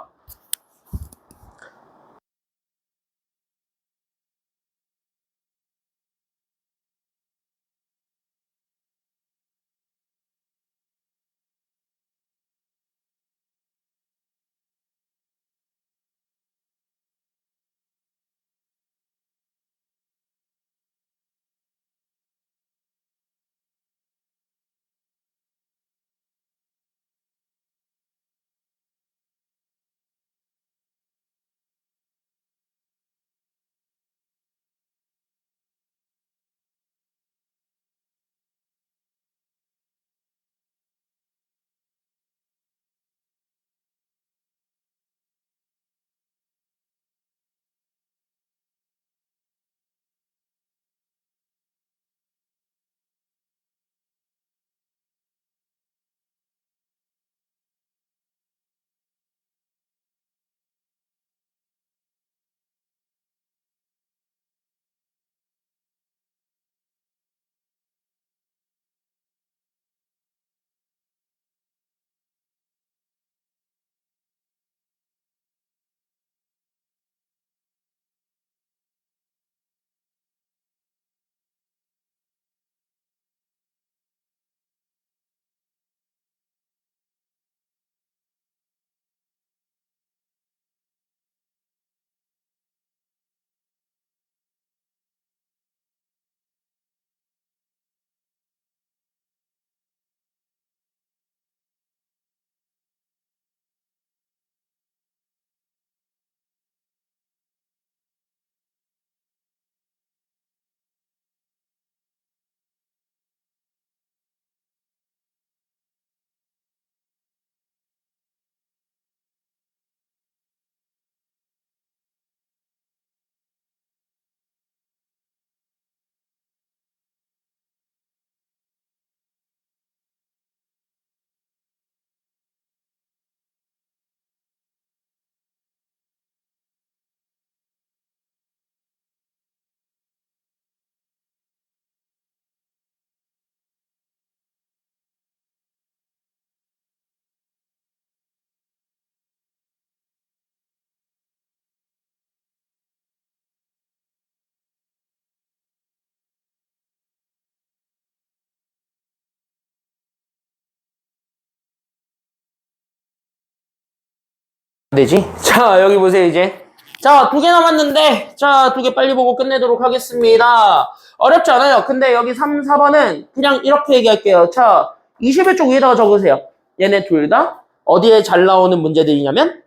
되지? 자, 여기 보세요, 이제. 자, 2개 남았는데, 자, 2개 빨리 보고 끝내도록 하겠습니다. 어렵지 않아요. 근데 여기 3, 4번은 그냥 이렇게 얘기할게요. 자, 21쪽 위에다가 적으세요. 얘네 둘 다 어디에 잘 나오는 문제들이냐면,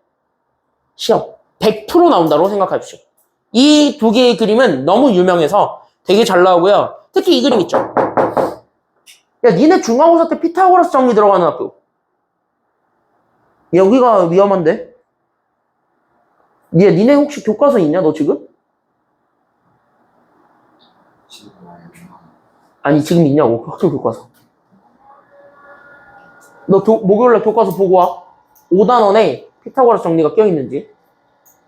시험. 100% 나온다고 생각하십시오. 이 2개의 그림은 너무 유명해서 되게 잘 나오고요. 특히 이 그림 있죠? 야, 니네 중간고사 때 피타고라스 정리 들어가는 학교. 여기가 위험한데? 니네 혹시 교과서 있냐, 너 지금? 아니, 지금 있냐고, 학교 교과서. 너 목요일날 교과서 보고 와. 5단원에 피타고라스 정리가 껴있는지.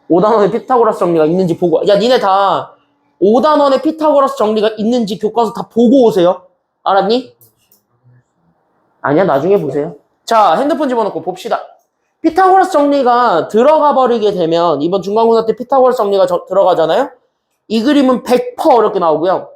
5단원에 피타고라스 정리가 있는지 보고 와. 야, 니네 다 5단원에 피타고라스 정리가 있는지 교과서 다 보고 오세요. 알았니? 아니야, 나중에 보세요. 자, 핸드폰 집어넣고 봅시다. 피타고라스 정리가 들어가 버리게 되면 이번 중간고사 때 피타고라스 정리가 들어가잖아요. 이 그림은 100% 어렵게 나오고요.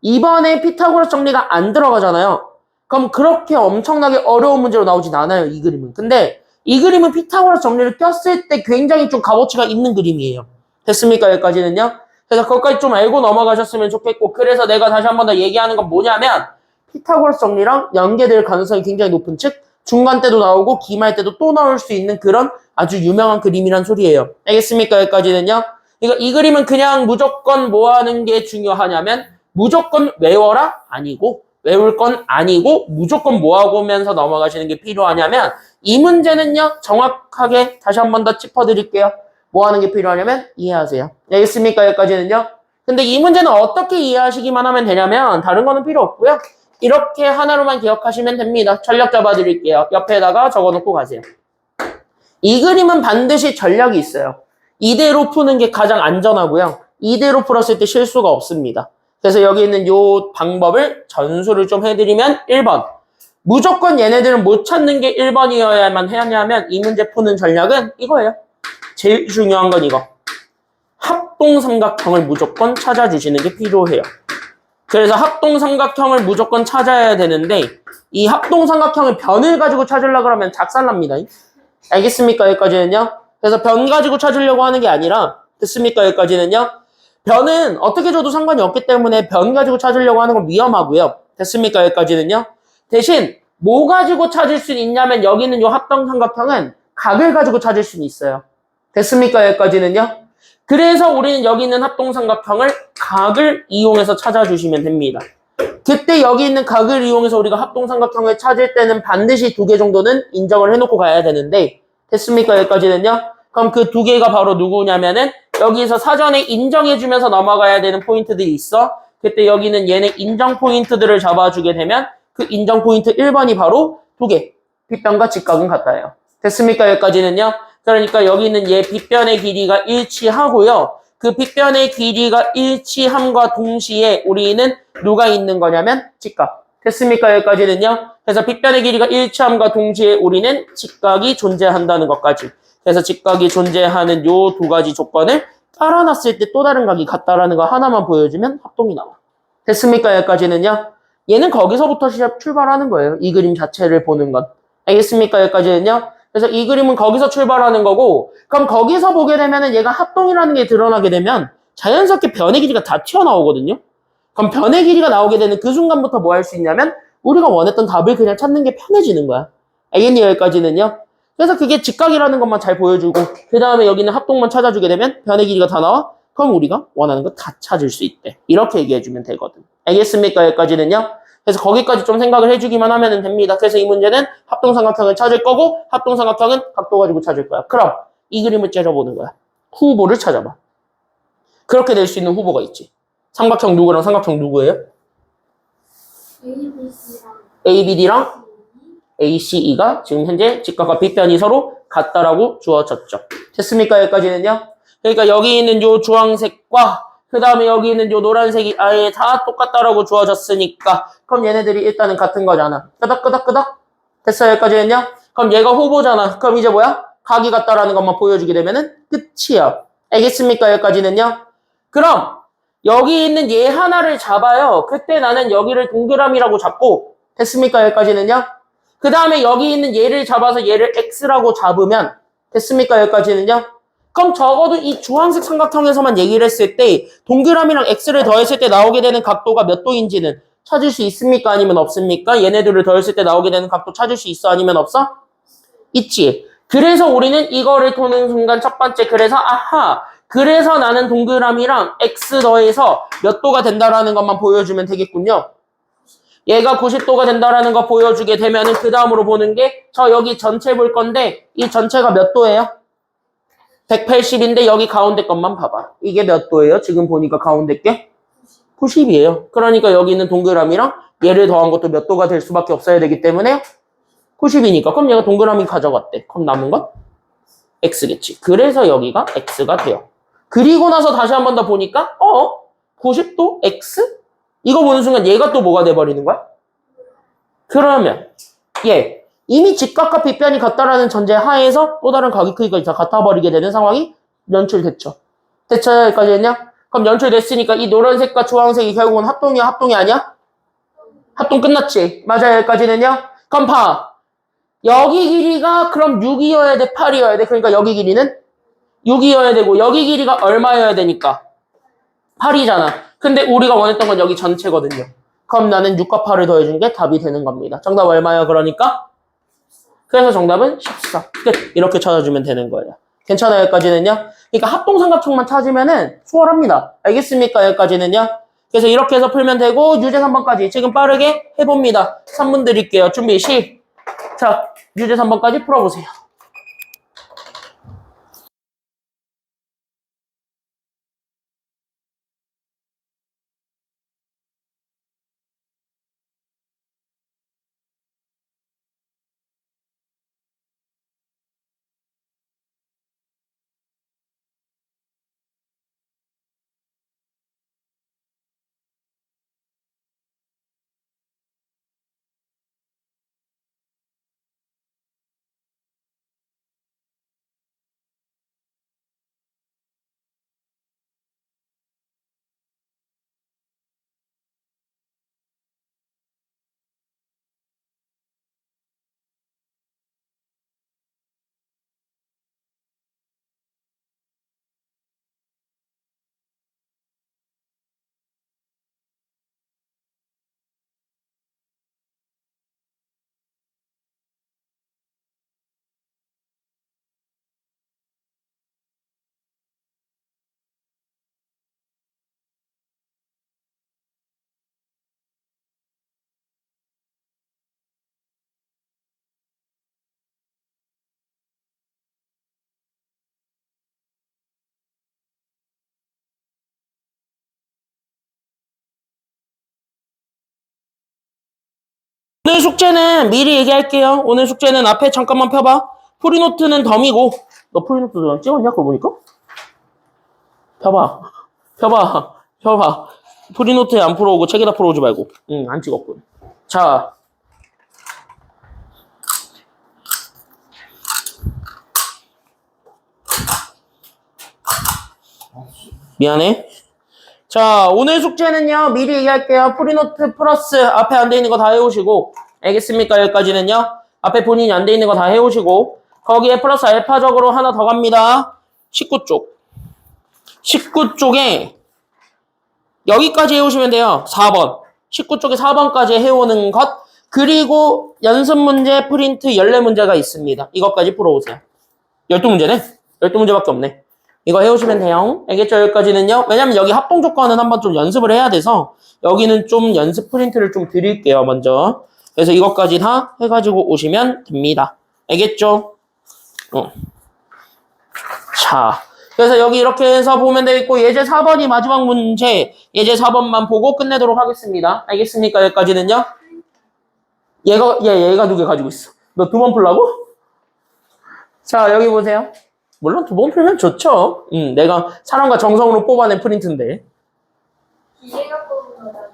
이번에 피타고라스 정리가 안 들어가잖아요. 그럼 그렇게 엄청나게 어려운 문제로 나오진 않아요, 이 그림은. 근데 이 그림은 피타고라스 정리를 꼈을 때 굉장히 좀 값어치가 있는 그림이에요. 됐습니까, 여기까지는요? 그래서 그것까지 좀 알고 넘어가셨으면 좋겠고, 그래서 내가 다시 한 번 더 얘기하는 건 뭐냐면 피타고라스 정리랑 연계될 가능성이 굉장히 높은, 즉 중간 때도 나오고 기말 때도 또 나올 수 있는 그런 아주 유명한 그림이란 소리예요. 알겠습니까? 여기까지는요. 그러니까 이 그림은 그냥 무조건 뭐 하는 게 중요하냐면 무조건 외워라? 아니고 외울 건 아니고 무조건 뭐 하고 면서 넘어가시는 게 필요하냐면 이 문제는요. 정확하게 다시 한 번 더 짚어드릴게요. 뭐 하는 게 필요하냐면 이해하세요. 알겠습니까? 여기까지는요. 근데 이 문제는 어떻게 이해하시기만 하면 되냐면 다른 거는 필요 없고요. 이렇게 하나로만 기억하시면 됩니다. 전략 잡아드릴게요. 옆에다가 적어놓고 가세요. 이 그림은 반드시 전략이 있어요. 이대로 푸는 게 가장 안전하고요. 이대로 풀었을 때 실수가 없습니다. 그래서 여기 있는 이 방법을 전수를 좀 해드리면 1번. 무조건 얘네들은 못 찾는 게 1번이어야만 하냐면 이 문제 푸는 전략은 이거예요. 제일 중요한 건 이거. 합동삼각형을 무조건 찾아주시는 게 필요해요. 그래서 합동삼각형을 무조건 찾아야 되는데 이 합동삼각형의 변을 가지고 찾으려고 그러면 작살납니다. 알겠습니까? 여기까지는요. 그래서 변 가지고 찾으려고 하는 게 아니라 됐습니까? 여기까지는요. 변은 어떻게 줘도 상관이 없기 때문에 변 가지고 찾으려고 하는 건 위험하고요. 됐습니까? 여기까지는요. 대신 뭐 가지고 찾을 수 있냐면 여기 있는 이 합동삼각형은 각을 가지고 찾을 수는 있어요. 됐습니까? 여기까지는요. 그래서 우리는 여기 있는 합동삼각형을 각을 이용해서 찾아주시면 됩니다. 그때 여기 있는 각을 이용해서 우리가 합동삼각형을 찾을 때는 반드시 2개 정도는 인정을 해놓고 가야 되는데 됐습니까? 여기까지는요. 그럼 그 2개가 바로 누구냐면은 여기서 사전에 인정해주면서 넘어가야 되는 포인트들이 있어. 그때 여기는 얘네 인정 포인트들을 잡아주게 되면 그 인정 포인트 1번이 바로 2개. 빗변과 직각은 같다예요. 됐습니까? 여기까지는요. 그러니까 여기 있는 얘 빗변의 길이가 일치하고요. 그 빗변의 길이가 일치함과 동시에 우리는 누가 있는 거냐면 직각. 됐습니까? 여기까지는요. 그래서 빗변의 길이가 일치함과 동시에 우리는 직각이 존재한다는 것까지. 그래서 직각이 존재하는 요 2가지 조건을 깔아놨을 때 또 다른 각이 같다라는 거 하나만 보여주면 합동이 나와. 됐습니까? 여기까지는요. 얘는 거기서부터 출발하는 거예요. 이 그림 자체를 보는 건. 알겠습니까? 여기까지는요. 그래서 이 그림은 거기서 출발하는 거고 그럼 거기서 보게 되면은 얘가 합동이라는 게 드러나게 되면 자연스럽게 변의 길이가 다 튀어나오거든요. 그럼 변의 길이가 나오게 되는 그 순간부터 뭐 할 수 있냐면 우리가 원했던 답을 그냥 찾는 게 편해지는 거야. 알겠니? 여기까지는요. 그래서 그게 직각이라는 것만 잘 보여주고 그 다음에 여기는 합동만 찾아주게 되면 변의 길이가 다 나와. 그럼 우리가 원하는 거 다 찾을 수 있대. 이렇게 얘기해주면 되거든. 알겠습니까? 여기까지는요. 그래서 거기까지 좀 생각을 해주기만 하면 됩니다. 그래서 이 문제는 합동삼각형을 찾을 거고 합동삼각형은 각도 가지고 찾을 거야. 그럼 이 그림을 째려보는 거야. 후보를 찾아봐. 그렇게 될 수 있는 후보가 있지. 삼각형 누구랑 삼각형 누구예요? ABD랑 ACE가 지금 현재 직각과 빗변이 서로 같다라고 주어졌죠. 됐습니까? 여기까지는요. 그러니까 여기 있는 요 주황색과 그 다음에 여기 있는 요 노란색이 아예 다 똑같다라고 주어졌으니까 그럼 얘네들이 일단은 같은 거잖아. 끄덕끄덕끄덕. 됐어요? 여기까지는요. 그럼 얘가 후보잖아. 그럼 이제 뭐야? 각이 같다라는 것만 보여주게 되면은 끝이야. 알겠습니까? 여기까지는요. 그럼 여기 있는 얘 하나를 잡아요. 그때 나는 여기를 동그라미라고 잡고 됐습니까? 여기까지는요. 그 다음에 여기 있는 얘를 잡아서 얘를 X라고 잡으면 됐습니까? 여기까지는요? 그럼 적어도 이 주황색 삼각형에서만 얘기를 했을 때 동그라미랑 x를 더했을 때 나오게 되는 각도가 몇 도인지는 찾을 수 있습니까? 아니면 없습니까? 얘네들을 더했을 때 나오게 되는 각도 찾을 수 있어? 아니면 없어? 있지. 그래서 우리는 이거를 도는 순간 첫 번째 그래서 아하 그래서 나는 동그라미랑 x 더해서 몇 도가 된다라는 것만 보여주면 되겠군요. 얘가 90도가 된다라는 거 보여주게 되면은 그 다음으로 보는 게 저 여기 전체 볼 건데 이 전체가 몇 도예요? 180인데 여기 가운데 것만 봐봐. 이게 몇 도예요? 지금 보니까 가운데 게 90이에요. 그러니까 여기 있는 동그라미랑 얘를 더한 것도 몇 도가 될 수밖에 없어야 되기 때문에 90이니까 그럼 얘가 동그라미 가져갔대. 그럼 남은 건 x겠지. 그래서 여기가 x가 돼요. 그리고 나서 다시 한 번 더 보니까 90도 x? 이거 보는 순간 얘가 또 뭐가 돼버리는 거야? 그러면 얘 이미 직각과 빗변이 같다라는 전제 하에서 또 다른 각의 크기가 다 같아버리게 되는 상황이 연출됐죠. 됐죠? 여기까지 했냐? 그럼 연출됐으니까 이 노란색과 주황색이 결국은 합동이야? 합동이 아니야? 합동 끝났지? 맞아요? 여기까지는요? 그럼 봐. 여기 길이가 그럼 6이어야 돼? 8이어야 돼? 그러니까 여기 길이는 6이어야 되고 여기 길이가 얼마여야 되니까? 8이잖아. 근데 우리가 원했던 건 여기 전체거든요. 그럼 나는 6과 8을 더해준 게 답이 되는 겁니다. 정답 얼마야? 그러니까? 그래서 정답은 14. 끝. 이렇게 찾아주면 되는 거예요. 괜찮아요? 여기까지는요? 그러니까 합동삼각형만 찾으면은 수월합니다. 알겠습니까? 여기까지는요? 그래서 이렇게 해서 풀면 되고 유제 3번까지 지금 빠르게 해봅니다. 3문 드릴게요. 준비 자, 유제 3번까지 풀어보세요. 오늘 숙제는 미리 얘기할게요. 오늘 숙제는 앞에 잠깐만 펴봐. 프리노트는 덤이고 너 프리노트 찍었냐? 그거 보니까? 펴봐. 프리노트에 안 풀어오고 책에다 풀어오지 말고. 응, 안 찍었군. 자. 미안해. 자, 오늘 숙제는요, 미리 얘기할게요. 프리노트 플러스 앞에 안 돼 있는 거 다 해오시고, 알겠습니까? 여기까지는요. 앞에 본인이 안 돼 있는 거 다 해오시고, 거기에 플러스 알파적으로 하나 더 갑니다. 19쪽. 19쪽에, 여기까지 해오시면 돼요. 4번. 19쪽에 4번까지 해오는 것, 그리고 연습 문제 프린트 14문제가 있습니다. 이것까지 풀어오세요. 12문제네? 12문제밖에 없네. 이거 해오시면 돼요. 알겠죠? 여기까지는요. 왜냐면 여기 합동 조건은 한번 좀 연습을 해야 돼서 여기는 좀 연습 프린트를 좀 드릴게요. 먼저. 그래서 이것까지 다 해가지고 오시면 됩니다. 알겠죠? 자, 그래서 여기 이렇게 해서 보면 되겠고 예제 4번이 마지막 문제. 예제 4번만 보고 끝내도록 하겠습니다. 알겠습니까? 여기까지는요. 얘가 두 개 가지고 있어. 너 두 번 풀라고? 자, 여기 보세요. 물론 두 번 풀면 좋죠. 내가 사람과 정성으로 뽑아낸 프린트인데. 기계가 뽑은 거잖아요.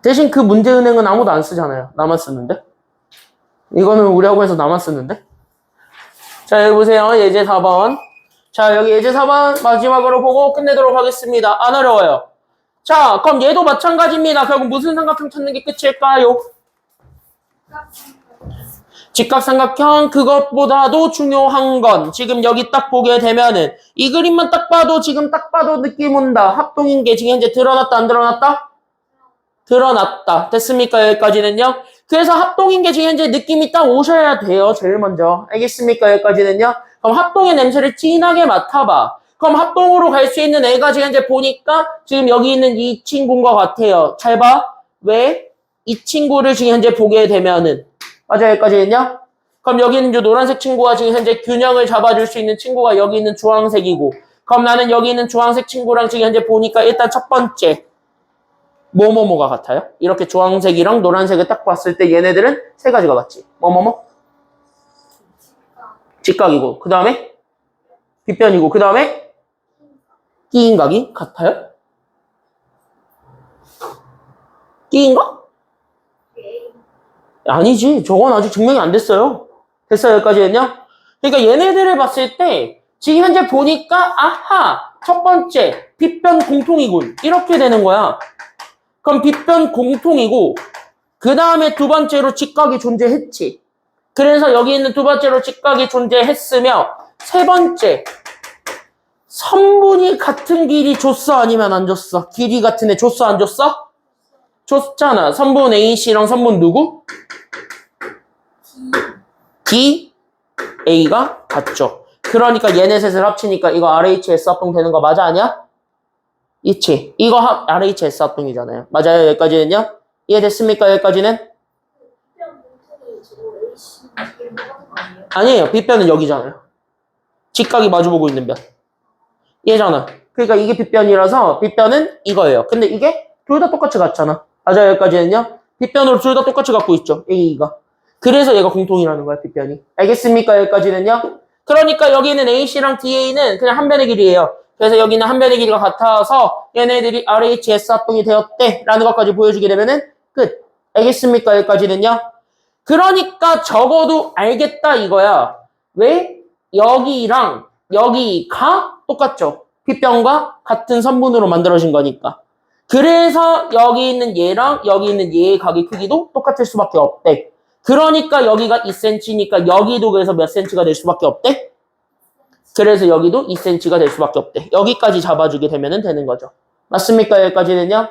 대신 그 문제은행은 아무도 안 쓰잖아요. 나만 쓰는데. 이거는 우리 학원에서 나만 쓰는데. 자, 여기 보세요. 예제 4번. 자, 여기 예제 4번 마지막으로 보고 끝내도록 하겠습니다. 안 어려워요. 자, 그럼 얘도 마찬가지입니다. 결국 무슨 삼각형 찾는 게 끝일까요? 직각삼각형 그것보다도 중요한 건 지금 여기 딱 보게 되면은 이 그림만 딱 봐도 지금 딱 봐도 느낌 온다. 합동인계 지금 현재 드러났다 안 드러났다? 드러났다. 됐습니까? 여기까지는요. 그래서 합동인계 지금 현재 느낌이 딱 오셔야 돼요. 제일 먼저. 알겠습니까? 여기까지는요. 그럼 합동의 냄새를 진하게 맡아봐. 그럼 합동으로 갈 수 있는 애가 지금 현재 보니까 지금 여기 있는 이 친구인 것 같아요. 잘 봐. 왜? 이 친구를 지금 현재 보게 되면은 맞아요. 여기까지는요. 그럼 여기 있는 이 노란색 친구가 지금 현재 균형을 잡아줄 수 있는 친구가 여기 있는 주황색이고 그럼 나는 여기 있는 주황색 친구랑 지금 현재 보니까 일단 첫 번째 뭐뭐뭐가 같아요? 이렇게 주황색이랑 노란색을 딱 봤을 때 얘네들은 세 가지가 같지. 뭐뭐뭐? 직각이고 그 다음에 빗변이고 그 다음에 끼인각이 같아요? 끼인각? 아니지. 저건 아직 증명이 안 됐어요. 됐어요? 여기까지는요? 그러니까 얘네들을 봤을 때 지금 현재 보니까 아하! 첫 번째 빗변 공통이군. 이렇게 되는 거야. 그럼 빗변 공통이고 그 다음에 두 번째로 직각이 존재했지. 그래서 여기 있는 두 번째로 직각이 존재했으며 세 번째 선분이 같은 길이 줬어 아니면 안 줬어? 길이 같은 애 줬어 안 줬어? 줬잖아. 선분 A씨랑 선분 누구? D, A가 같죠. 그러니까 얘네 셋을 합치니까 이거 RHS 합동 되는 거 맞아 아니야? 있지. 이거 RHS 합동이잖아요. 맞아요. 여기까지는요? 이해됐습니까? 여기까지는? 아니에요. 빗변은 여기잖아요. 직각이 마주보고 있는 변. 얘잖아. 그러니까 이게 빗변이라서 빗변은 이거예요. 근데 이게 둘 다 똑같이 같잖아. 맞아요. 여기까지는요? 빗변으로 둘 다 똑같이 갖고 있죠. A가. 그래서 얘가 공통이라는 거야. 빗변이. 알겠습니까? 여기까지는요? 그러니까 여기는 AC랑 DA는 그냥 한 변의 길이에요. 그래서 여기는 한 변의 길이가 같아서 얘네들이 RHS 합동이 되었대 라는 것까지 보여주게 되면은 끝. 알겠습니까? 여기까지는요? 그러니까 적어도 알겠다 이거야. 왜? 여기랑 여기가 똑같죠. 빗변과 같은 선분으로 만들어진 거니까. 그래서 여기 있는 얘랑 여기 있는 얘의 각의 크기도 똑같을 수밖에 없대. 그러니까 여기가 2cm니까 여기도 그래서 몇 cm가 될 수밖에 없대? 그래서 여기도 2cm가 될 수밖에 없대. 여기까지 잡아주게 되면 되는 거죠. 맞습니까? 여기까지는요?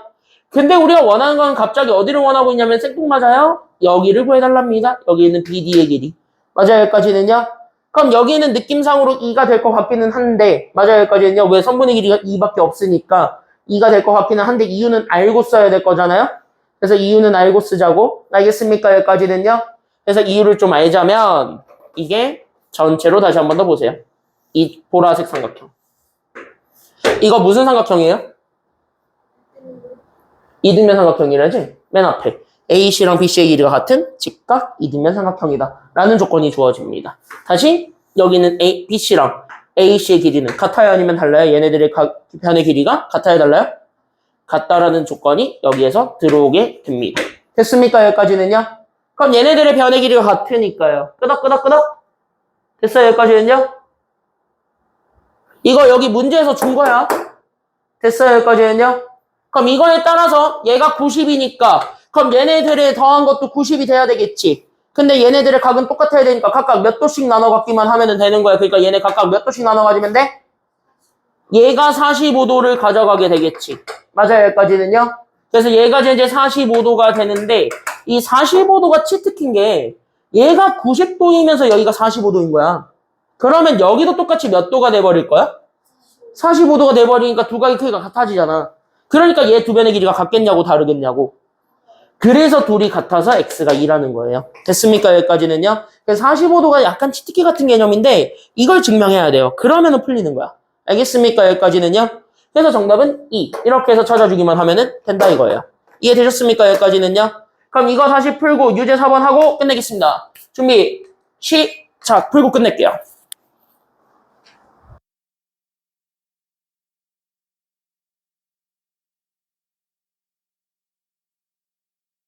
근데 우리가 원하는 건 갑자기 어디를 원하고 있냐면 생뚱맞아요? 여기를 구해달랍니다. 여기 있는 BD의 길이. 맞아요? 여기까지는요? 그럼 여기는 느낌상으로 2가 될 것 같기는 한데 맞아요? 여기까지는요? 왜 선분의 길이가 2밖에 없으니까 2가 될 것 같기는 한데 이유는 알고 써야 될 거잖아요? 그래서 이유는 알고 쓰자고. 알겠습니까? 여기까지는요? 그래서 이유를 좀 알자면 이게 전체로 다시 한 번 더 보세요. 이 보라색 삼각형. 이거 무슨 삼각형이에요? 이등변 삼각형이라지? 맨 앞에. AC랑 BC의 길이가 같은 직각 이등변 삼각형이다. 라는 조건이 주어집니다. 다시 여기는 BC랑 AC의 길이는 같아요? 아니면 달라요? 얘네들의 변의 길이가 같아요? 달라요? 같다라는 조건이 여기에서 들어오게 됩니다. 됐습니까? 여기까지는요? 그럼 얘네들의 변의 길이가 같으니까요. 끄덕끄덕끄덕. 됐어요? 여기까지는요? 이거 여기 문제에서 준 거야. 됐어요? 여기까지는요? 그럼 이거에 따라서 얘가 90이니까 그럼 얘네들의 더한 것도 90이 돼야 되겠지. 근데 얘네들의 각은 똑같아야 되니까 각각 몇 도씩 나눠 갖기만 하면 되는 거야. 그러니까 얘네 각각 몇 도씩 나눠 가지면 돼? 얘가 45도를 가져가게 되겠지. 맞아요, 여기까지는요? 그래서 얘가 이제 45도가 되는데, 이 45도가 치트킨 게, 얘가 90도이면서 여기가 45도인 거야. 그러면 여기도 똑같이 몇 도가 돼버릴 거야? 45도가 돼버리니까 두 각의 크기가 같아지잖아. 그러니까 얘 두 변의 길이가 같겠냐고 다르겠냐고. 그래서 둘이 같아서 x가 2라는 거예요. 됐습니까? 여기까지는요? 그래서 45도가 약간 치트키 같은 개념인데, 이걸 증명해야 돼요. 그러면은 풀리는 거야. 알겠습니까? 여기까지는요? 그래서 정답은 2. 이렇게 해서 찾아주기만 하면은 된다 이거예요. 이해되셨습니까? 여기까지는요? 그럼 이거 다시 풀고 유제 4번 하고 끝내겠습니다. 준비, 시작! 풀고 끝낼게요.